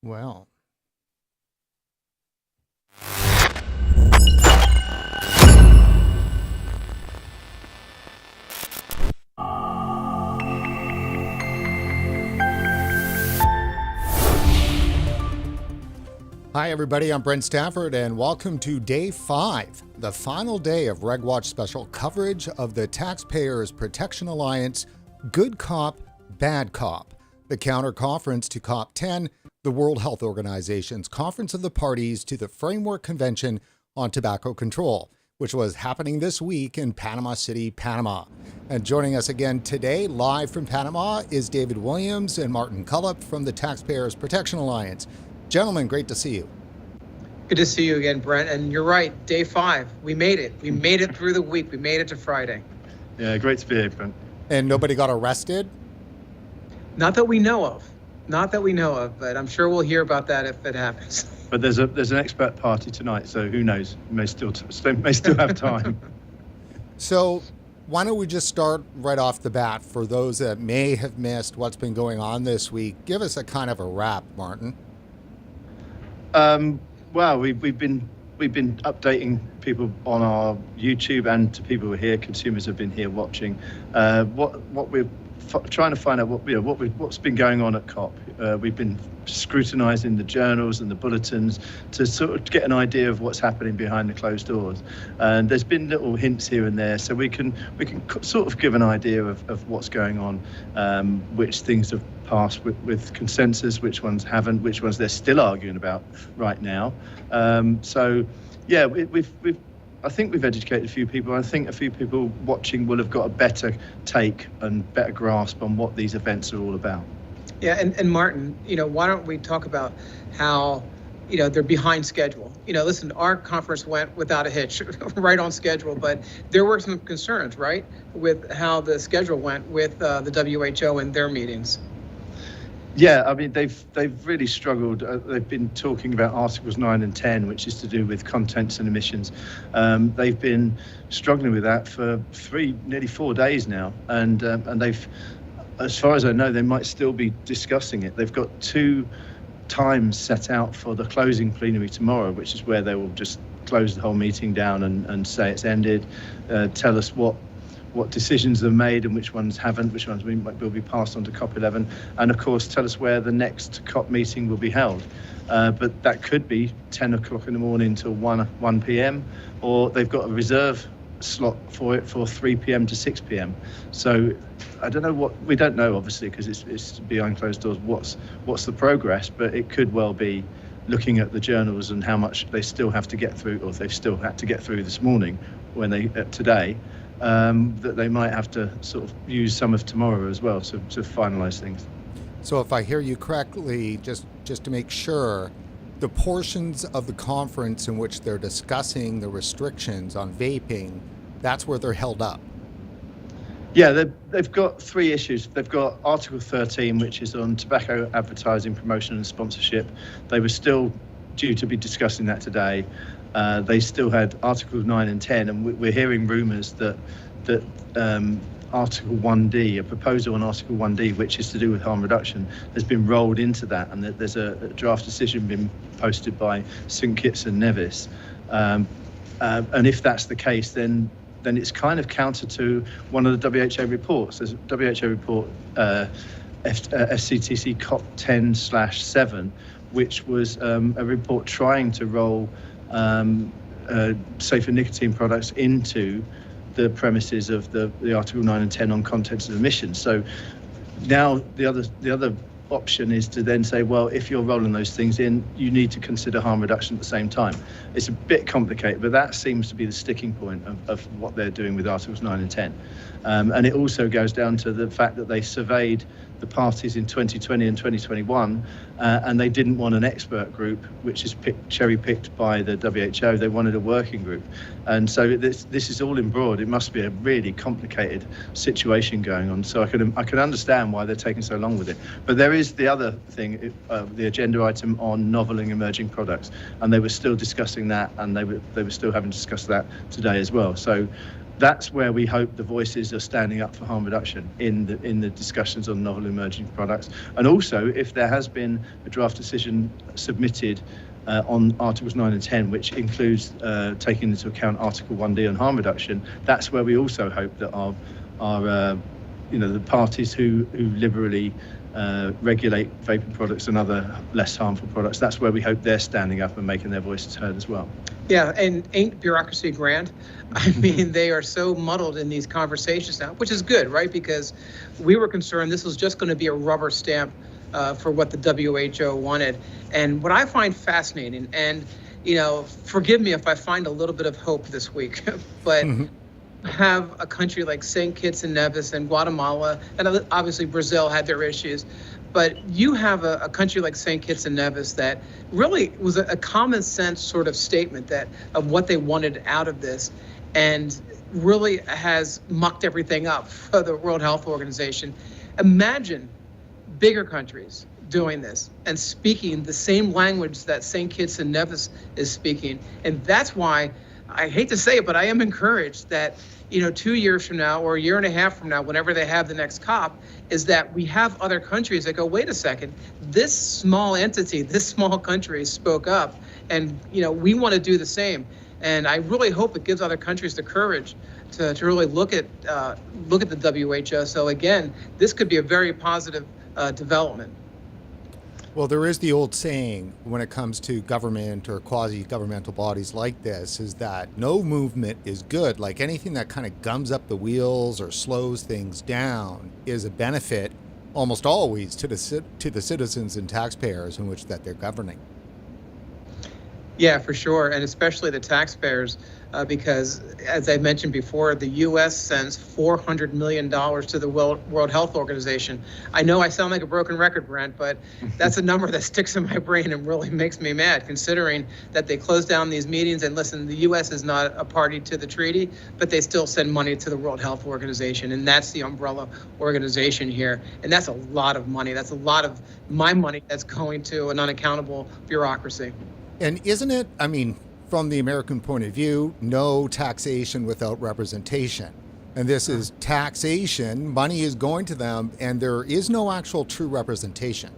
Well, hi, everybody. I'm Brent Stafford, and welcome to Day 5, the final day of RegWatch special coverage of the Taxpayers Protection Alliance Good Cop, Bad Cop, the counter-conference to COP10, the World Health Organization's Conference of the Parties to the Framework Convention on Tobacco Control, which was happening this week in Panama City, Panama. And joining us again today, live from Panama, is David Williams and Martin Cullip from the Taxpayers Protection Alliance. Gentlemen, great to see you. Good to see you again, Brent. And you're right, Day 5. We made it. We made it through the week. We made it to Friday. Yeah, great to be here, Brent. And nobody got arrested? Not that we know of. But I'm sure we'll hear about that if it happens. But there's an expert party tonight, so who knows? We may still have time. So why don't we just start right off the bat for those that may have missed what's been going on this week? Give us a kind of a wrap, Martin. Well, we've been updating people on our YouTube and to people who are here. Consumers have been here watching. What we're trying to find out what's been going on at COP. We've been scrutinizing the journals and the bulletins to sort of get an idea of what's happening behind the closed doors. And there's been little hints here and there, so we can sort of give an idea of what's going on, which things have passed with consensus, which ones haven't, which ones they're still arguing about right now. So yeah, I think we've educated a few people. I think a few people watching will have got a better take and better grasp on what these events are all about. Yeah, and Martin, why don't we talk about how, they're behind schedule. Listen, our conference went without a hitch, right on schedule, but there were some concerns, right, with how the schedule went with the WHO and their meetings. Yeah, I mean, they've really struggled. They've been talking about Articles 9 and 10, which is to do with contents and emissions. They've been struggling with that for nearly 4 days now, and they've, as far as I know, they might still be discussing it. They've got 2 times set out for the closing plenary tomorrow, which is where they will just close the whole meeting down and say it's ended, tell us what decisions are made and which ones haven't, which ones will be passed on to COP11, and of course tell us where the next COP meeting will be held. But that could be 10 o'clock in the morning till 1 p.m, or they've got a reserve slot for it for 3 p.m. to 6 p.m. So I don't know we don't know, obviously, because it's behind closed doors, what's the progress, but it could well be looking at the journals and how much they still have to get through, or they've still had to get through this morning today. That they might have to sort of use some of tomorrow as well to finalize things. So if I hear you correctly, just to make sure, the portions of the conference in which they're discussing the restrictions on vaping, that's where they're held up. Yeah, they've got 3 issues. They've got Article 13, which is on tobacco advertising, promotion and sponsorship. They were still due to be discussing that today. They still had Articles 9 and 10, and we're hearing rumours that Article 1D, a proposal on Article 1D, which is to do with harm reduction, has been rolled into that, and that there's a draft decision been posted by St Kitts and Nevis. And if that's the case, then it's kind of counter to one of the WHO reports. There's a WHO report, FCTC COP 10/7, which was a report trying to roll safer nicotine products into the premises of the Article 9 and 10 on contents and emissions. So now the other option is to then say, well, if you're rolling those things in, you need to consider harm reduction at the same time. It's a bit complicated, but that seems to be the sticking point of what they're doing with Articles 9 and 10. And it also goes down to the fact that they surveyed the parties in 2020 and 2021, and they didn't want an expert group, which is cherry-picked by the WHO. They wanted a working group. And so this is all embroiled. It must be a really complicated situation going on. So I can understand why they're taking so long with it. But there is the other thing, the agenda item on novel and emerging products, and they were still discussing that, and they were still having to discuss that today as well. So that's where we hope the voices are standing up for harm reduction in the discussions on novel emerging products. And also, if there has been a draft decision submitted on Articles 9 and 10, which includes taking into account Article 1D on harm reduction, that's where we also hope that our the parties who liberally regulate vaping products and other less harmful products, that's where we hope they're standing up and making their voices heard as well. Yeah, and ain't bureaucracy grand? I mean, they are so muddled in these conversations now, which is good, right? Because we were concerned this was just going to be a rubber stamp for what the WHO wanted. And what I find fascinating, and, forgive me if I find a little bit of hope this week, but have a country like St. Kitts and Nevis and Guatemala, and obviously Brazil had their issues, but you have a country like St. Kitts and Nevis that really was a common sense sort of statement of what they wanted out of this, and really has mucked everything up for the World Health Organization. Imagine bigger countries doing this and speaking the same language that St. Kitts and Nevis is speaking. And that's why, I hate to say it, but I am encouraged that 2 years from now or a year and a half from now, whenever they have the next COP, is that we have other countries that go, wait a second, this small entity, this small country spoke up, and we want to do the same. And I really hope it gives other countries the courage to really look at the WHO. So again, this could be a very positive development. Well, there is the old saying when it comes to government or quasi-governmental bodies like this, is that no movement is good. Like anything that kind of gums up the wheels or slows things down is a benefit almost always to the citizens and taxpayers in which that they're governing. Yeah, for sure, and especially the taxpayers, because as I mentioned before, the U.S. sends $400 million to the World Health Organization. I know I sound like a broken record, Brent, but that's a number that sticks in my brain and really makes me mad, considering that they close down these meetings. And listen, the U.S. is not a party to the treaty, but they still send money to the World Health Organization, and that's the umbrella organization here. And that's a lot of money. That's a lot of my money that's going to an unaccountable bureaucracy. And isn't it, I mean, from the American point of view, no taxation without representation. And this is taxation, money is going to them, and there is no actual true representation.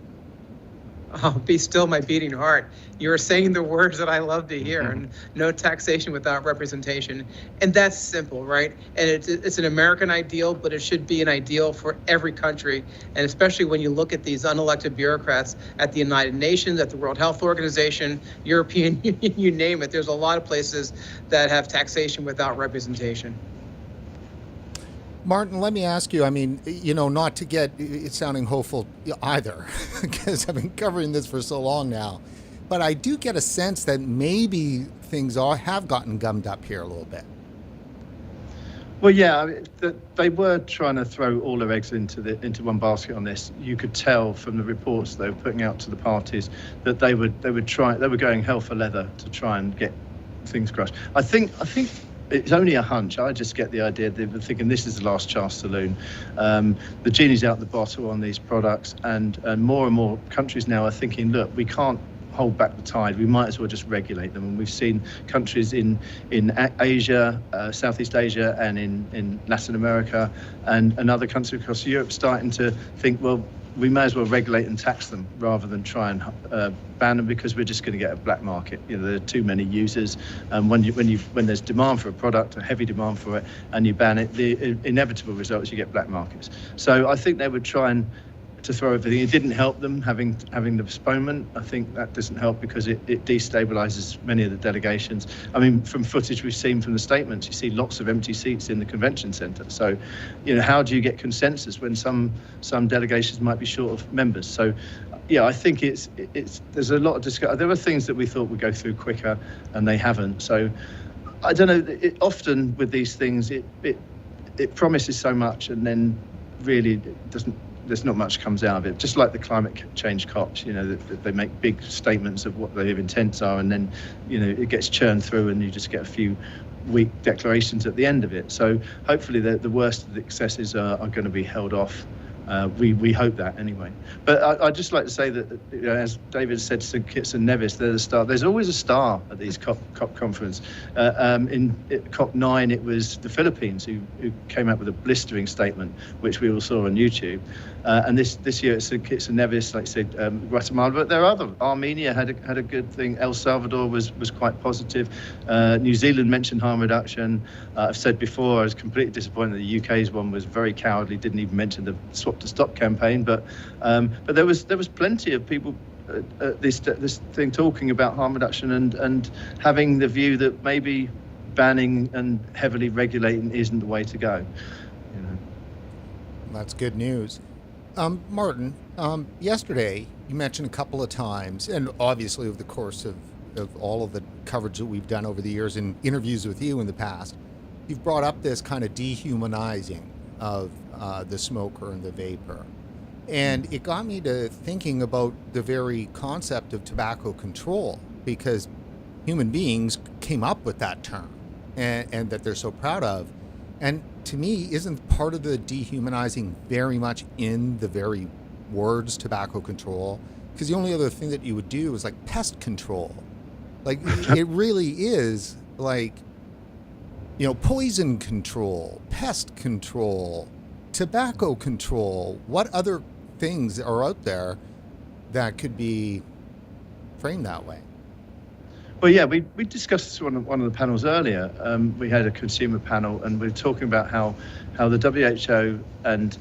Oh, be still my beating heart. You're saying the words that I love to hear, and no taxation without representation. And that's simple, right? And it's an American ideal, but it should be an ideal for every country. And especially when you look at these unelected bureaucrats at the United Nations, at the World Health Organization, European Union, you name it. There's a lot of places that have taxation without representation. Martin, let me ask you, I mean, not to get it sounding hopeful either, because I've been covering this for so long now, but I do get a sense that maybe things have gotten gummed up here a little bit. Well, yeah, they were trying to throw all their eggs into one basket on this. You could tell from the reports they were putting out to the parties that they were going hell for leather to try and get things crushed. I think it's only a hunch. I just get the idea they were thinking this is the last chance saloon. The genie's out the bottle on these products, and more countries now are thinking, look, we can't hold back the tide. We might as well just regulate them. And we've seen countries in Asia, Southeast Asia, and in Latin America, and other countries across Europe starting to think, well, we may as well regulate and tax them rather than try and ban them, because we're just going to get a black market. There are too many users, and when there's demand for a product, a heavy demand for it, and you ban it, the inevitable result is you get black markets. So I think they would try to throw everything. It didn't help them having the postponement. I think that doesn't help because it destabilizes many of the delegations. I mean, from footage we've seen from the statements, you see lots of empty seats in the convention center. So, how do you get consensus when some delegations might be short of members? So, yeah, I think there's a lot of discussion. There were things that we thought would go through quicker, and they haven't. So, I don't know. Often with these things, it promises so much, and then really it doesn't. There's not much comes out of it. Just like the climate change COPs, they make big statements of what their intents are, and then, it gets churned through, and you just get a few weak declarations at the end of it. So hopefully the worst of the excesses are going to be held off, We hope that anyway. But I'd just like to say that, as David said, St Kitts and Nevis, they're the star. There's always a star at these COP conference. In COP9, it was the Philippines who came out with a blistering statement, which we all saw on YouTube. And this year it's St Kitts and Nevis, like I said, Guatemala. But there are other. Armenia had a good thing. El Salvador was quite positive. New Zealand mentioned harm reduction. I've said before I was completely disappointed that the UK's one was very cowardly, didn't even mention the Swap to Stop campaign. But there was plenty of people at this thing talking about harm reduction and having the view that maybe banning and heavily regulating isn't the way to go. That's good news. Martin, yesterday you mentioned a couple of times, and obviously over the course of all of the coverage that we've done over the years and interviews with you in the past, you've brought up this kind of dehumanizing of the smoker and the vapor. And it got me to thinking about the very concept of tobacco control, because human beings came up with that term and that they're so proud of. And to me, isn't part of the dehumanizing very much in the very words tobacco control? Because the only other thing that you would do is like pest control. Like it really is like, poison control, pest control, tobacco control. What other things are out there that could be framed that way? Well, yeah, we discussed this on one of the panels earlier. We had a consumer panel, and we were talking about how the WHO and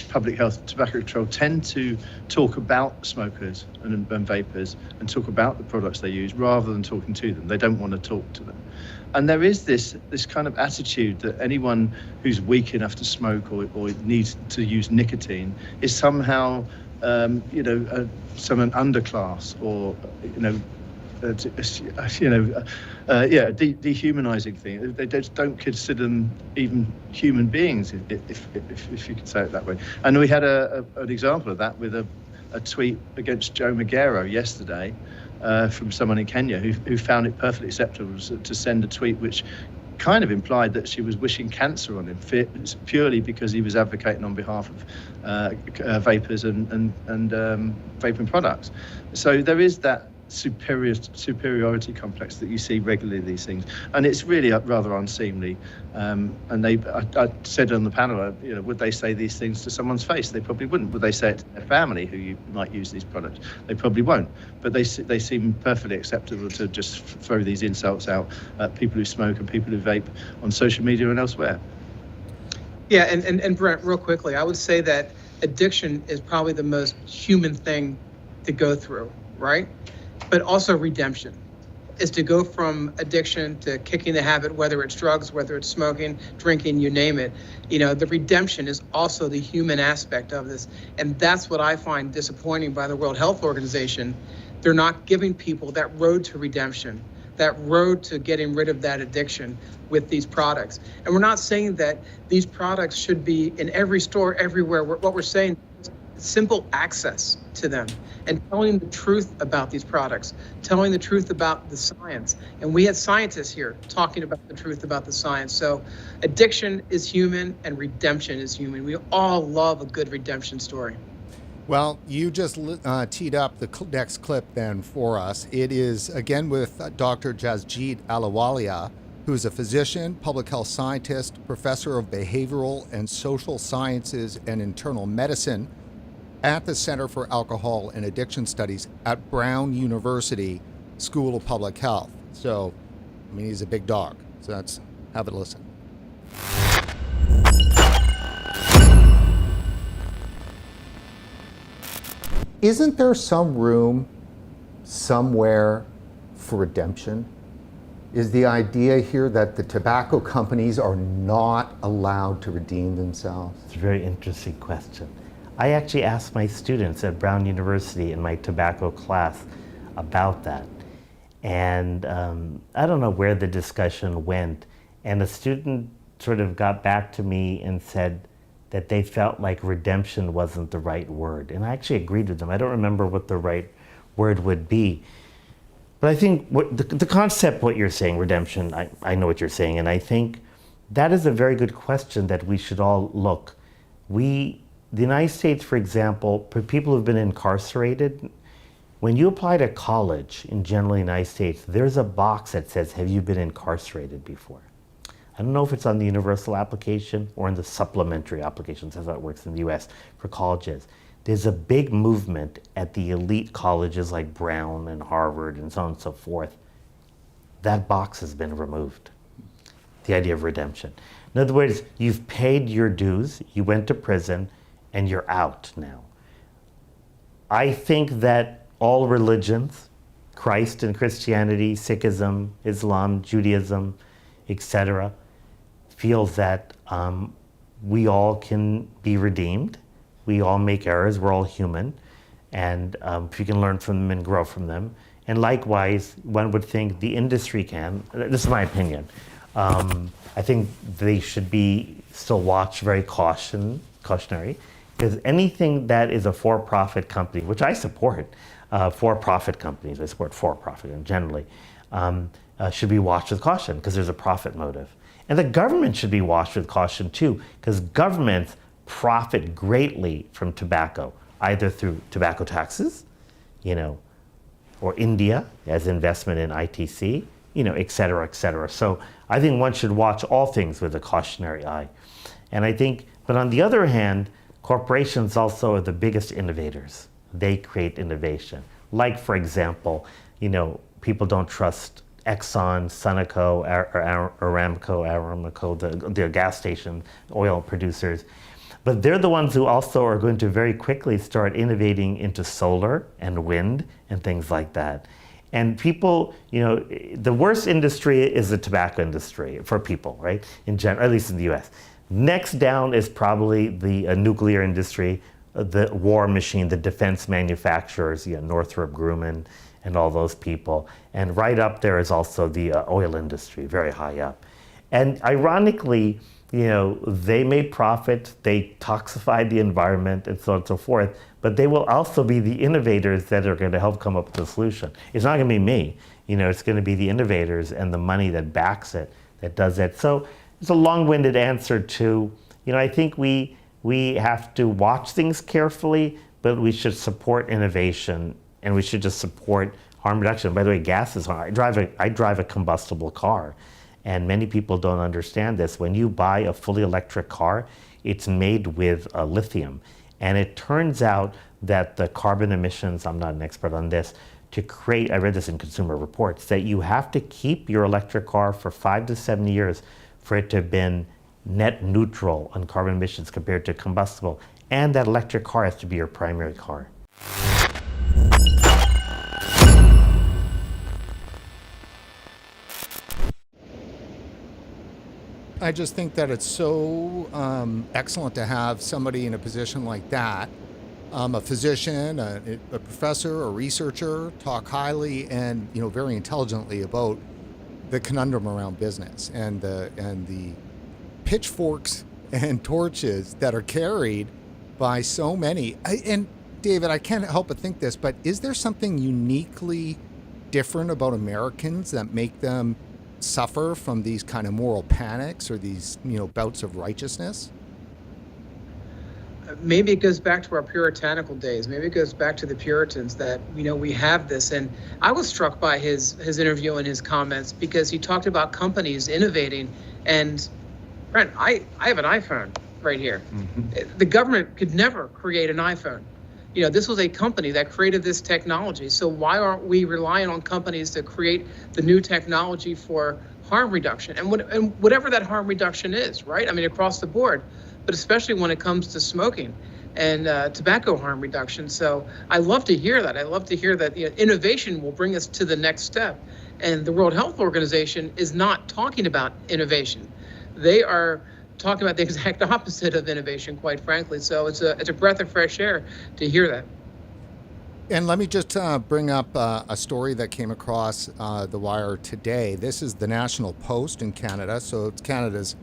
public health tobacco control tend to talk about smokers and vapers and talk about the products they use rather than talking to them. They don't want to talk to them. And there is this kind of attitude that anyone who's weak enough to smoke or needs to use nicotine is somehow, some an underclass or, dehumanizing thing. They just don't consider them even human beings, if you could say it that way. And we had an example of that with a tweet against Joe Magero yesterday from someone in Kenya who found it perfectly acceptable to send a tweet which kind of implied that she was wishing cancer on him purely because he was advocating on behalf of vapors and vaping products. So there is that superiority complex that you see regularly in these things, and it's really rather unseemly. And I said on the panel, would they say these things to someone's face? They probably wouldn't. Would they say it to their family who might use these products? They probably won't. But they seem perfectly acceptable to just throw these insults out at people who smoke and people who vape on social media and elsewhere. Yeah, and Brent, real quickly, I would say that addiction is probably the most human thing to go through, right? But also redemption is to go from addiction to kicking the habit, whether it's drugs, whether it's smoking, drinking, you name it. The redemption is also the human aspect of this. And that's what I find disappointing by the World Health Organization. They're not giving people that road to redemption, that road to getting rid of that addiction with these products. And we're not saying that these products should be in every store, everywhere. What we're saying is simple access to them and telling the truth about these products, telling the truth about the science. And we had scientists here talking about the truth about the science. So addiction is human and redemption is human. We all love a good redemption story. Well, you just teed up the next clip then for us. It is again with Dr. Jasjeet Ahluwalia, who is a physician, public health scientist, professor of behavioral and social sciences and internal medicine at the Center for Alcohol and Addiction Studies at Brown University School of Public Health. So, he's a big dog. So have a listen. Isn't there some room somewhere for redemption? Is the idea here that the tobacco companies are not allowed to redeem themselves? It's a very interesting question. I actually asked my students at Brown University in my tobacco class about that. And I don't know where the discussion went. And a student sort of got back to me and said that they felt like redemption wasn't the right word. And I actually agreed with them. I don't remember what the right word would be. But I think the concept, what you're saying, redemption, I know what you're saying. And I think that is a very good question that we should all look. We the United States, for example, for people who've been incarcerated, when you apply to college in general United States, there's a box that says, have you been incarcerated before? I don't know if it's on the universal application or in the supplementary applications, that's how it works in the US for colleges. There's a big movement at the elite colleges like Brown and Harvard and so on and so forth. That box has been removed. The idea of redemption. In other words, you've paid your dues, you went to prison, and you're out now. I think that all religions, Christ and Christianity, Sikhism, Islam, Judaism, etc., feels that we all can be redeemed. We all make errors, we're all human, and if you can learn from them and grow from them. And likewise, one would think the industry can, this is my opinion, I think they should be still watched very cautionary, because anything that is a for-profit company, which I support, for-profit companies, I support for-profit and generally, should be watched with caution because there's a profit motive. And the government should be watched with caution too, because governments profit greatly from tobacco, either through tobacco taxes, or India as investment in ITC, et cetera, et cetera. So I think one should watch all things with a cautionary eye. And I think, but on the other hand, corporations also are the biggest innovators. They create innovation. Like, for example, people don't trust Exxon, Sunoco, Aramco, the gas station oil producers. But they're the ones who also are going to very quickly start innovating into solar and wind and things like that. And people, the worst industry is the tobacco industry for people, right? In general, at least in the US. Next down is probably the nuclear industry, the war machine, the defense manufacturers, Northrop Grumman and all those people. And right up there is also the oil industry, very high up. And ironically, they may profit, they toxify the environment and so on and so forth, but they will also be the innovators that are going to help come up with a solution. It's not going to be me, it's going to be the innovators and the money that backs it that does that. So it's a long-winded answer to, I think we have to watch things carefully, but we should support innovation and we should just support harm reduction. By the way, gas is harm. I drive a combustible car. And many people don't understand this. When you buy a fully electric car, it's made with lithium. And it turns out that the carbon emissions, I'm not an expert on this, to create, I read this in Consumer Reports, that you have to keep your electric car for 5 to 7 years for it to have been net neutral on carbon emissions compared to combustible. And that electric car has to be your primary car. I just think that it's so excellent to have somebody in a position like that, a physician, a professor, a researcher, talk highly and very intelligently about the conundrum around business and the pitchforks and torches that are carried by so many. And David, I can't help but think this, but is there something uniquely different about Americans that make them suffer from these kind of moral panics or these bouts of righteousness? Maybe it goes back to our puritanical days. Maybe it goes back to the Puritans that we have this. And I was struck by his interview and his comments because he talked about companies innovating. And Brent, I have an iPhone right here. Mm-hmm. The government could never create an iPhone. This was a company that created this technology. So why aren't we relying on companies to create the new technology for harm reduction and whatever that harm reduction is, right? I mean, across the board, but especially when it comes to smoking and tobacco harm reduction. So I love to hear that. I love to hear that innovation will bring us to the next step. And the World Health Organization is not talking about innovation. They are talking about the exact opposite of innovation, quite frankly. So it's a breath of fresh air to hear that. And let me just bring up a story that came across the wire today. This is the National Post in Canada. So it's Canada's,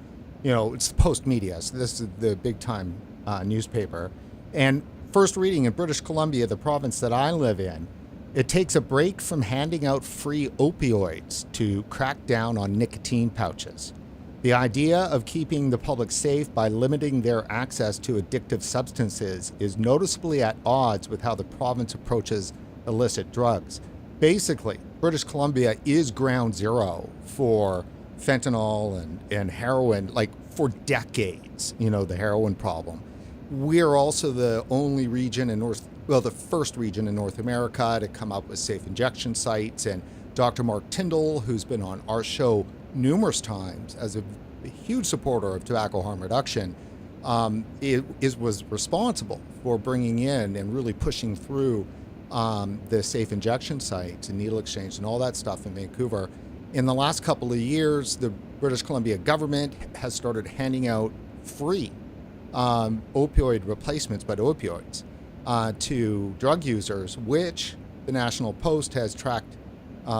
it's the Post media. So this is the big time newspaper. And first reading in British Columbia, the province that I live in, it takes a break from handing out free opioids to crack down on nicotine pouches. The idea of keeping the public safe by limiting their access to addictive substances is noticeably at odds with how the province approaches illicit drugs. Basically, British Columbia is ground zero for fentanyl and heroin, like for decades, the heroin problem. We're also the only region in the first region in North America to come up with safe injection sites. And Dr. Mark Tyndall, who's been on our show numerous times as a huge supporter of tobacco harm reduction, was responsible for bringing in and really pushing through the safe injection sites and needle exchange and all that stuff in Vancouver. In the last couple of years, the British Columbia government has started handing out free opioid replacements, but opioids, to drug users, which the National Post has tracked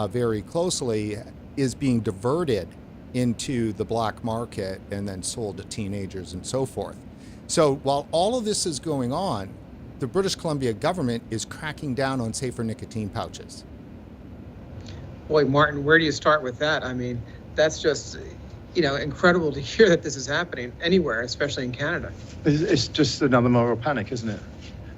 very closely, is being diverted into the black market and then sold to teenagers and so forth. So while all of this is going on, the British Columbia government is cracking down on safer nicotine pouches. Boy, Martin, where do you start with that? I mean, that's just, incredible to hear that this is happening anywhere, especially in Canada. It's just another moral panic, isn't it?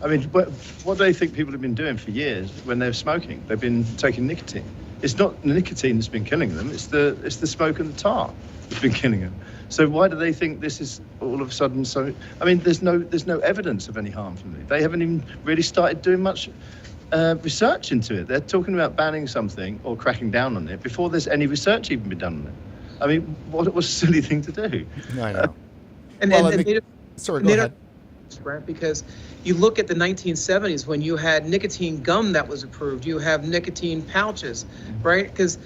I mean, what do they think people have been doing for years when they're smoking? They've been taking nicotine. It's not the nicotine that's been killing them. It's the smoke and the tar that's been killing them. So why do they think this is all of a sudden so? I mean, there's no evidence of any harm from it. They haven't even really started doing much research into it. They're talking about banning something or cracking down on it before there's any research even been done on it. I mean, what a silly thing to do. I know. Sorry, go ahead. Right, because you look at the 1970s when you had nicotine gum that was approved, you have nicotine pouches, right? Because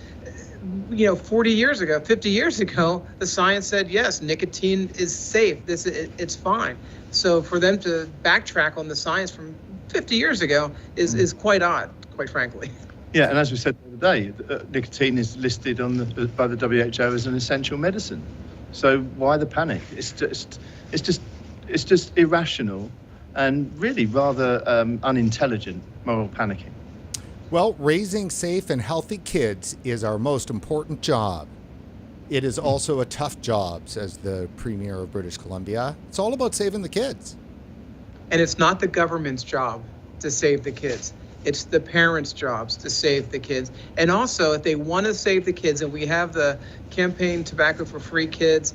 40 years ago, 50 years ago, the science said yes, nicotine is safe. It's fine. So for them to backtrack on the science from 50 years ago is quite odd, quite frankly. Yeah, and as we said the other day, nicotine is listed by the WHO as an essential medicine. So why the panic? It's just irrational and really rather unintelligent moral panicking. Well, raising safe and healthy kids is our most important job. It is also a tough job, says the Premier of British Columbia. It's all about saving the kids. And it's not the government's job to save the kids. It's the parents' jobs to save the kids. And also, if they want to save the kids, and we have the campaign Tobacco for Free Kids,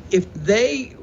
if they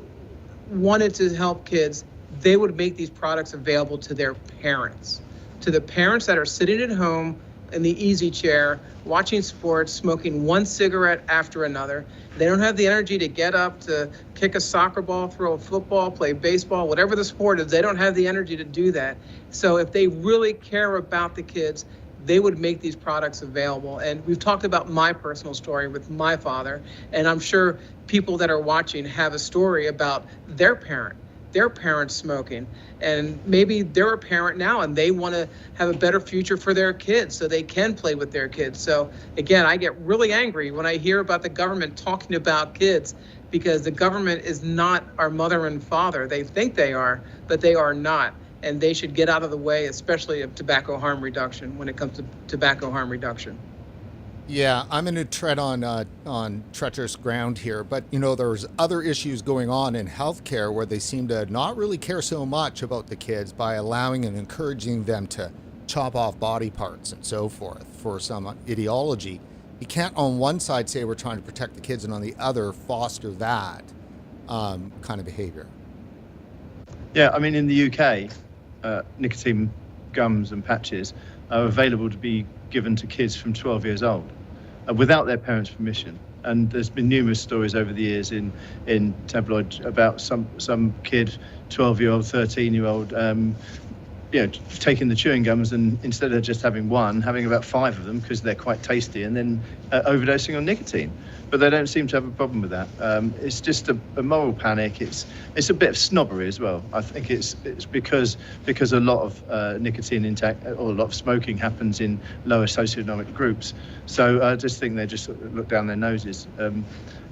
wanted to help kids, they would make these products available to their parents, to the parents that are sitting at home in the easy chair, watching sports, smoking one cigarette after another. They don't have the energy to get up to kick a soccer ball, throw a football, play baseball, whatever the sport is. They don't have the energy to do that. So if they really care about the kids, they would make these products available. And we've talked about my personal story with my father, and I'm sure people that are watching have a story about their parents smoking, and maybe they're a parent now and they want to have a better future for their kids so they can play with their kids. So again, I get really angry when I hear about the government talking about kids, because the government is not our mother and father. They think they are, but they are not. And they should get out of the way, especially of tobacco harm reduction when it comes to tobacco harm reduction. Yeah, I'm going to tread on treacherous ground here, but there's other issues going on in healthcare where they seem to not really care so much about the kids by allowing and encouraging them to chop off body parts and so forth for some ideology. You can't on one side say we're trying to protect the kids and on the other foster that kind of behavior. Yeah, I mean, in the UK, nicotine gums and patches are available to be given to kids from 12 years old without their parents' permission. And there's been numerous stories over the years in tabloid about some kid, 12-year-old, 13-year-old, taking the chewing gums and instead of just having one, having about 5 of them because they're quite tasty, and then overdosing on nicotine. But they don't seem to have a problem with that. It's just a moral panic. It's a bit of snobbery as well. I think it's because a lot of nicotine intake or a lot of smoking happens in lower socioeconomic groups. So I just think they just sort of look down their noses.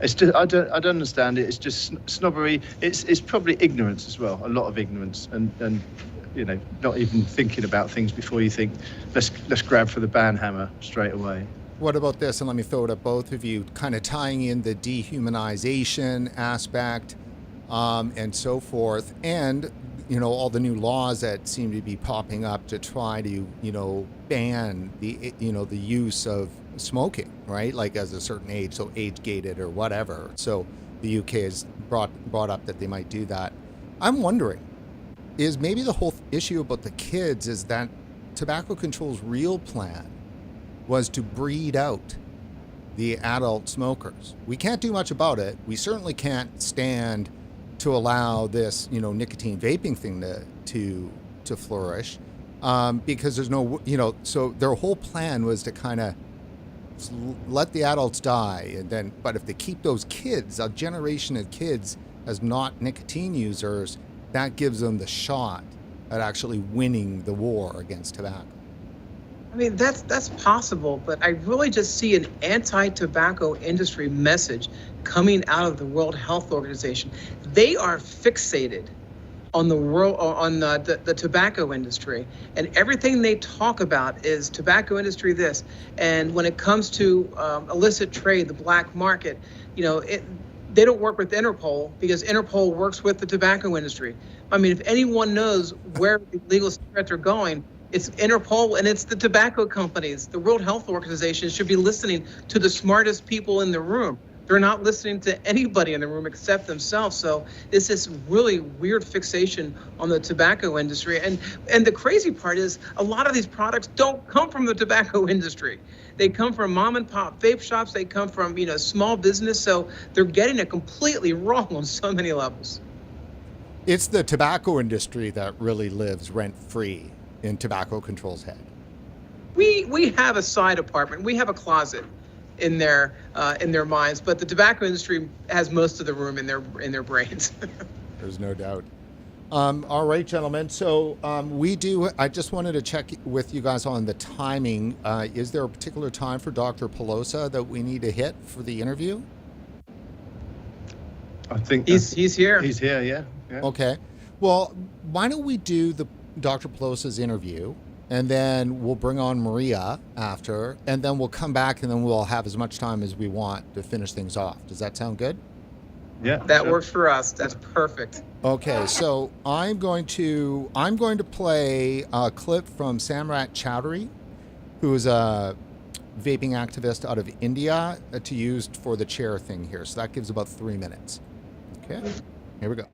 It's just I don't understand it. It's just snobbery. It's probably ignorance as well. A lot of ignorance and not even thinking about things before you think let's grab for the ban hammer straight away. What about this? And let me throw it at both of you, kind of tying in the dehumanization aspect and so forth, and all the new laws that seem to be popping up to try to ban the use of smoking, right? Like as a certain age, so age gated or whatever. So the UK has brought up that they might do that. I'm wondering, is maybe the whole issue about the kids is that tobacco control's real plan was to breed out the adult smokers. We can't do much about it. We certainly can't stand to allow this, nicotine vaping thing to flourish, because there's no, so their whole plan was to kind of let the adults die, and then, but if they keep those kids, a generation of kids, as not nicotine users, that gives them the shot at actually winning the war against tobacco. I mean, that's possible, but I really just see an anti-tobacco industry message coming out of the World Health Organization. They are fixated on the tobacco industry, and everything they talk about is tobacco industry this. And when it comes to illicit trade, the black market, they don't work with Interpol because Interpol works with the tobacco industry. I mean, if anyone knows where the illegal cigarettes are going, it's Interpol and it's the tobacco companies. The World Health Organization should be listening to the smartest people in the room. They're not listening to anybody in the room except themselves. So it's this really weird fixation on the tobacco industry. And the crazy part is a lot of these products don't come from the tobacco industry. They come from mom and pop vape shops. They come from, small business. So they're getting it completely wrong on so many levels. It's the tobacco industry that really lives rent-free in tobacco control's head. We have a side apartment. We have a closet in their minds, but the tobacco industry has most of the room in their brains. There's no doubt. All right, gentlemen. So I just wanted to check with you guys on the timing. Is there a particular time for Dr. Pelosa that we need to hit for the interview? I think he's here. He's here, yeah. Okay. Well, why don't we do the Dr. Pelosa's interview, and then we'll bring on Maria after, and then we'll come back, and then we'll have as much time as we want to finish things off. Does that sound good? Yeah. That works for us. That's perfect. Okay, so I'm going to play a clip from Samrat Chowdhury, who is a vaping activist out of India, to use for the chair thing here. So that gives about 3 minutes. Okay, here we go.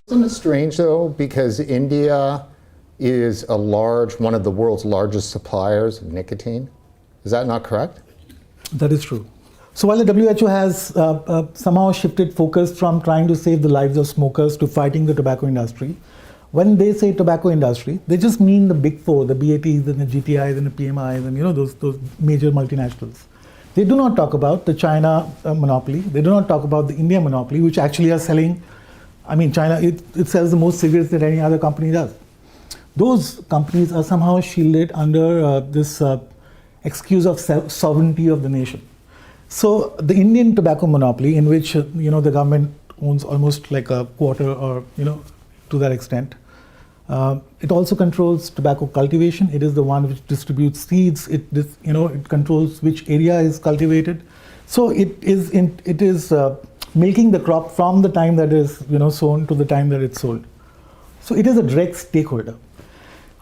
Isn't it strange though, because India is one of the world's largest suppliers of nicotine? Is that not correct? That is true. So while the WHO has somehow shifted focus from trying to save the lives of smokers to fighting the tobacco industry, when they say tobacco industry, they just mean the big four, the BATs and the GTIs and the PMIs and those major multinationals. They do not talk about the China monopoly. They do not talk about the India monopoly, which actually are selling. I mean, China, it sells the most cigarettes that any other company does. Those companies are somehow shielded under this excuse of sovereignty of the nation. So the Indian tobacco monopoly, in which the government owns almost like a quarter, or to that extent, it also controls tobacco cultivation. It is the one which distributes seeds. It controls which area is cultivated. So it is milking the crop from the time that is sown to the time that it's sold. So it is a direct stakeholder.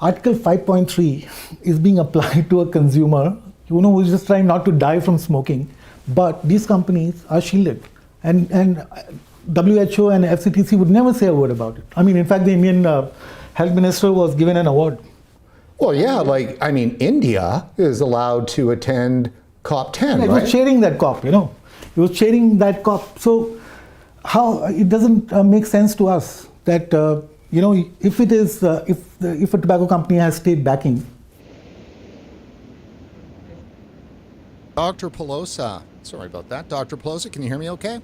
Article 5.3 is being applied to a consumer who is just trying not to die from smoking, but these companies are shielded, and WHO and FCTC would never say a word about it. I mean, in fact, the Indian health minister was given an award. Well, yeah, India is allowed to attend COP10, right? He was chairing that COP, He was chairing that COP. So how it doesn't make sense to us that if it is if a tobacco company has state backing. Dr. Pelosa, sorry about that. Dr. Pelosa, can you hear me okay?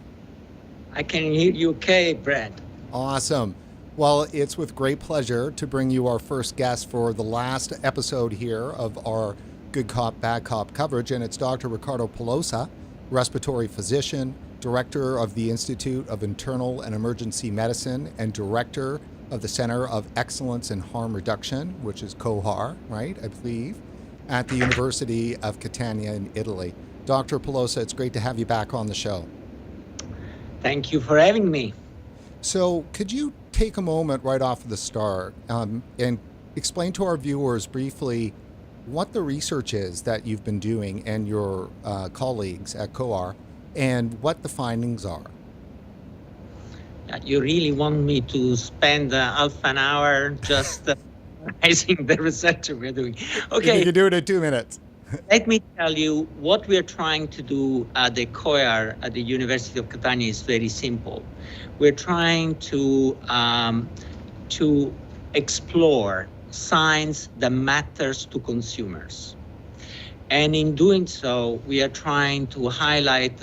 I can hear you okay, Brad. Awesome. Well, it's with great pleasure to bring you our first guest for the last episode here of our Good Cop, Bad Cop coverage, and it's Dr. Ricardo Pelosa, respiratory physician, director of the Institute of Internal and Emergency Medicine, and director of the Center of Excellence in Harm Reduction, which is COHAR, right, I believe, at the University of Catania in Italy. Dr. Pelosa, it's great to have you back on the show. Thank you for having me. So could you take a moment right off the start and explain to our viewers briefly what the research is that you've been doing and your colleagues at COHAR and what the findings are? You really want me to spend half an hour just analyzing the research we're doing? Okay. You can do it in 2 minutes. Let me tell you what we are trying to do at the COHAR at the University of Catania is very simple. We're trying to explore science that matters to consumers. And in doing so, we are trying to highlight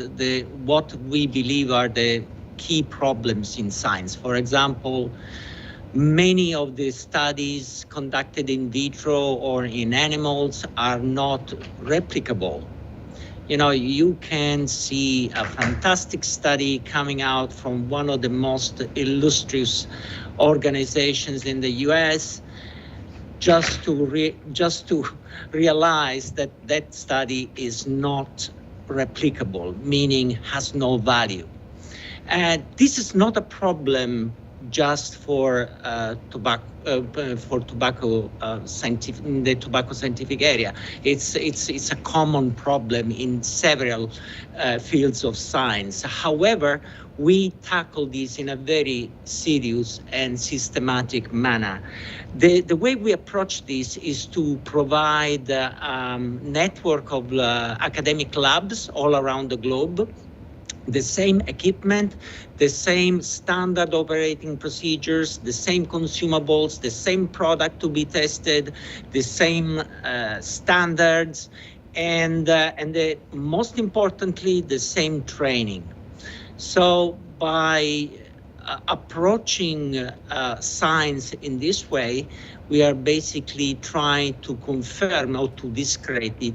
what we believe are the key problems in science. For example, many of the studies conducted in vitro or in animals are not replicable. You can see a fantastic study coming out from one of the most illustrious organizations in the US, just to realize that study is not replicable, meaning has no value. And this is not a problem just for tobacco scientific, in the tobacco scientific area. It's a common problem in several fields of science. However, we tackle this in a very serious and systematic manner. The way we approach this is to provide a network of academic labs all around the globe, the same equipment, the same standard operating procedures, the same consumables, the same product to be tested, the same standards, and most importantly, the same training. So by approaching science in this way, we are basically trying to confirm or to discredit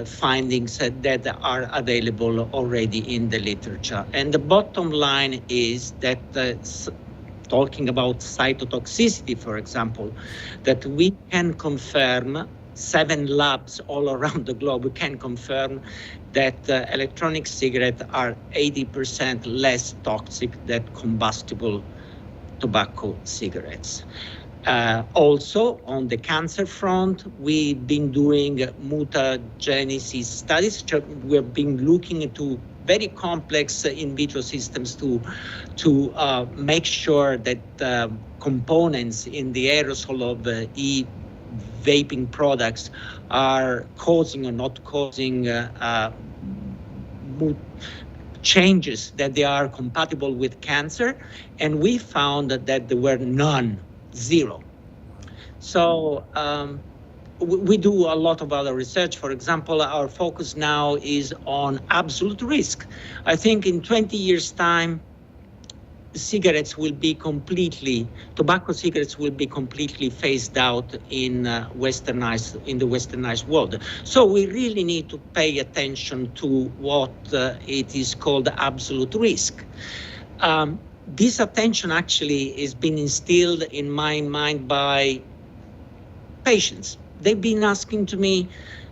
findings that are available already in the literature. And the bottom line is that talking about cytotoxicity, for example, that we can confirm, 7 labs all around the globe can confirm that electronic cigarettes are 80% less toxic than combustible tobacco cigarettes. Also, on the cancer front, we've been doing mutagenesis studies. We've been looking into very complex in vitro systems to make sure that components in the aerosol of e-vaping products are causing or not causing changes, that they are compatible with cancer. And we found that there were none. 0. So we do a lot of other research. For example, our focus now is on absolute risk. I think in 20 years' time, tobacco cigarettes will be completely phased out in the westernized world. So we really need to pay attention to what it is called absolute risk. This attention actually is being instilled in my mind by patients. They've been asking to me,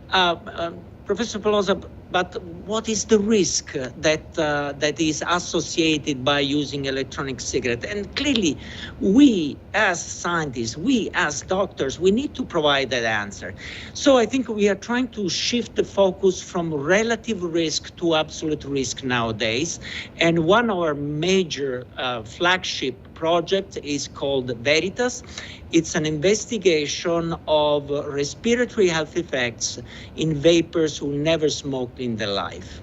Professor Pelosa, but what is the risk that is associated by using electronic cigarette? And clearly, we as scientists, we as doctors, we need to provide that answer. So I think we are trying to shift the focus from relative risk to absolute risk nowadays. And one of our major flagship project is called Veritas. It's an investigation of respiratory health effects in vapers who never smoked in their life.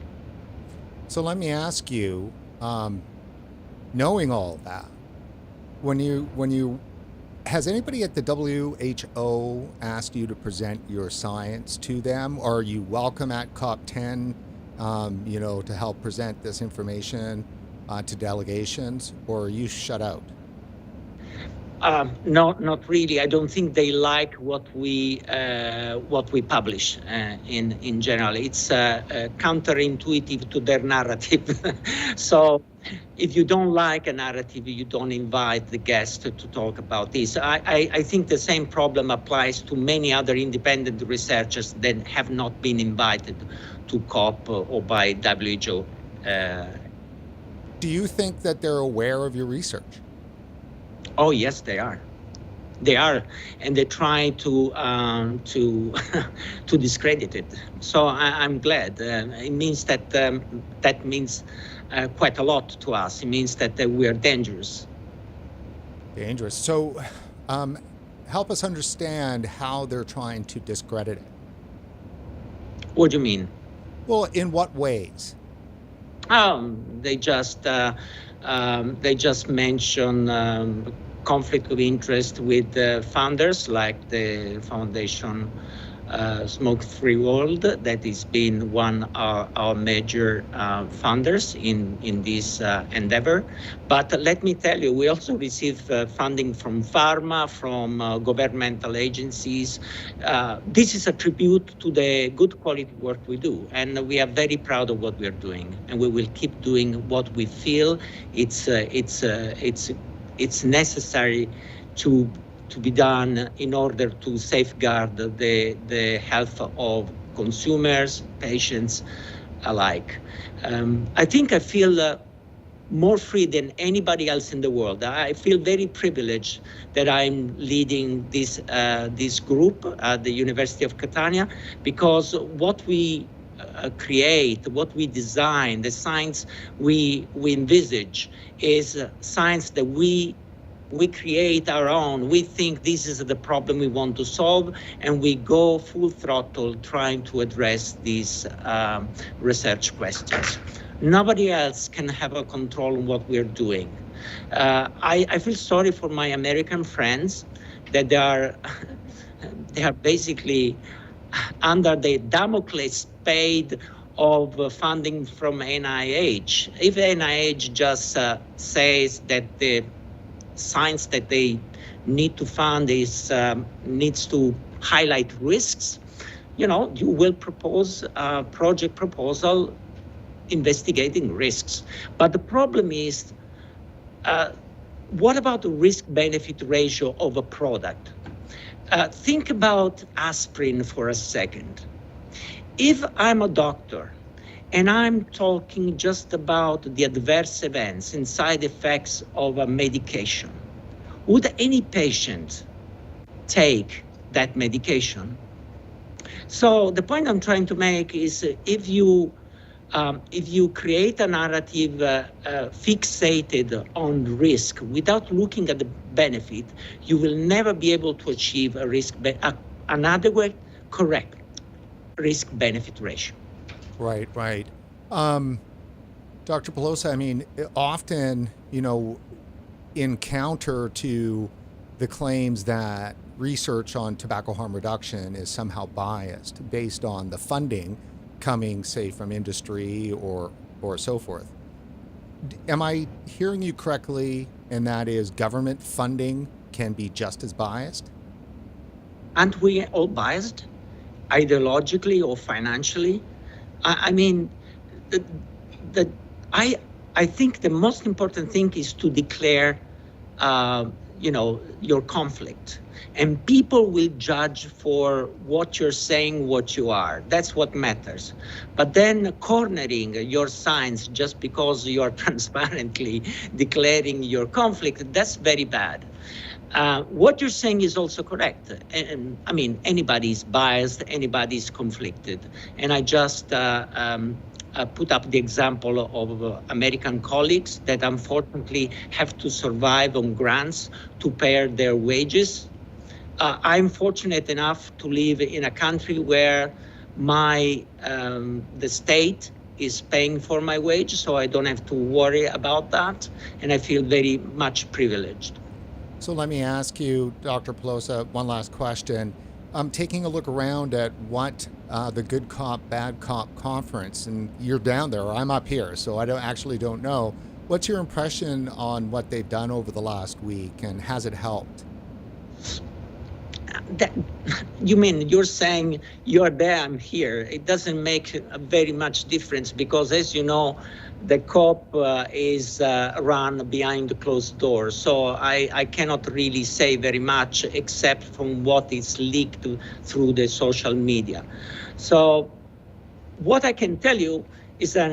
So let me ask you, knowing all that, has anybody at the WHO asked you to present your science to them? Or are you welcome at COP10, to help present this information to delegations, or are you shut out? No, not really. I don't think they like what we publish in general. It's counterintuitive to their narrative. So, if you don't like a narrative, you don't invite the guest to talk about this. I think the same problem applies to many other independent researchers that have not been invited to COP or by WHO. Do you think that they're aware of your research? Oh yes, they are. They are, and they try to to discredit it. So I'm glad. It means that that means quite a lot to us. It means that we are dangerous. Dangerous. So, help us understand how they're trying to discredit it. What do you mean? Well, in what ways? They just mention conflict of interest with funders like the Foundation Smoke-Free World, that has been one of our major funders in this endeavor. But let me tell you, we also receive funding from pharma, from governmental agencies. This is a tribute to the good quality work we do, and we are very proud of what we are doing, and we will keep doing what we feel it's necessary to be done in order to safeguard the health of consumers, patients alike. I think I feel more free than anybody else in the world. I feel very privileged that I'm leading this group at the University of Catania, because what we create, what we design, the science we envisage is science that we create our own. We think this is the problem we want to solve, and we go full throttle trying to address these research questions. Nobody else can have a control on what we're doing. I feel sorry for my American friends that they are basically under the Damocles spade of funding from NIH. If NIH just says that the science that they need to fund is needs to highlight risks, you will propose a project proposal investigating risks. But the problem is, what about the risk-benefit ratio of a product? Think about aspirin for a second. If I'm a doctor and I'm talking just about the adverse events and side effects of a medication, would any patient take that medication? So the point I'm trying to make is, if you create a narrative fixated on risk without looking at the benefit, you will never be able to achieve an adequate, correct risk-benefit ratio. Right. Dr. Pelosa, I mean, often, in counter to the claims that research on tobacco harm reduction is somehow biased based on the funding coming, say, from industry or so forth. Am I hearing you correctly, and that is government funding can be just as biased? Aren't we all biased, ideologically or financially? I think the most important thing is to declare, your conflict, and people will judge for what you're saying, what you are. That's what matters. But then cornering your science just because you are transparently declaring your conflict, that's very bad. What you're saying is also correct. And anybody's biased, anybody's conflicted. And I just put up the example of American colleagues that unfortunately have to survive on grants to pay their wages. I'm fortunate enough to live in a country where the state is paying for my wage, so I don't have to worry about that, and I feel very much privileged. So let me ask you, Dr. Pelosa, one last question. I'm taking a look around at what the Good Cop, Bad Cop conference, and you're down there, or I'm up here, so I don't know. What's your impression on what they've done over the last week, and has it helped? That, you mean you're saying you're there, I'm here. It doesn't make a very much difference because, as you know, the COP is run behind the closed doors. So I cannot really say very much except from what is leaked through the social media. So what I can tell you is that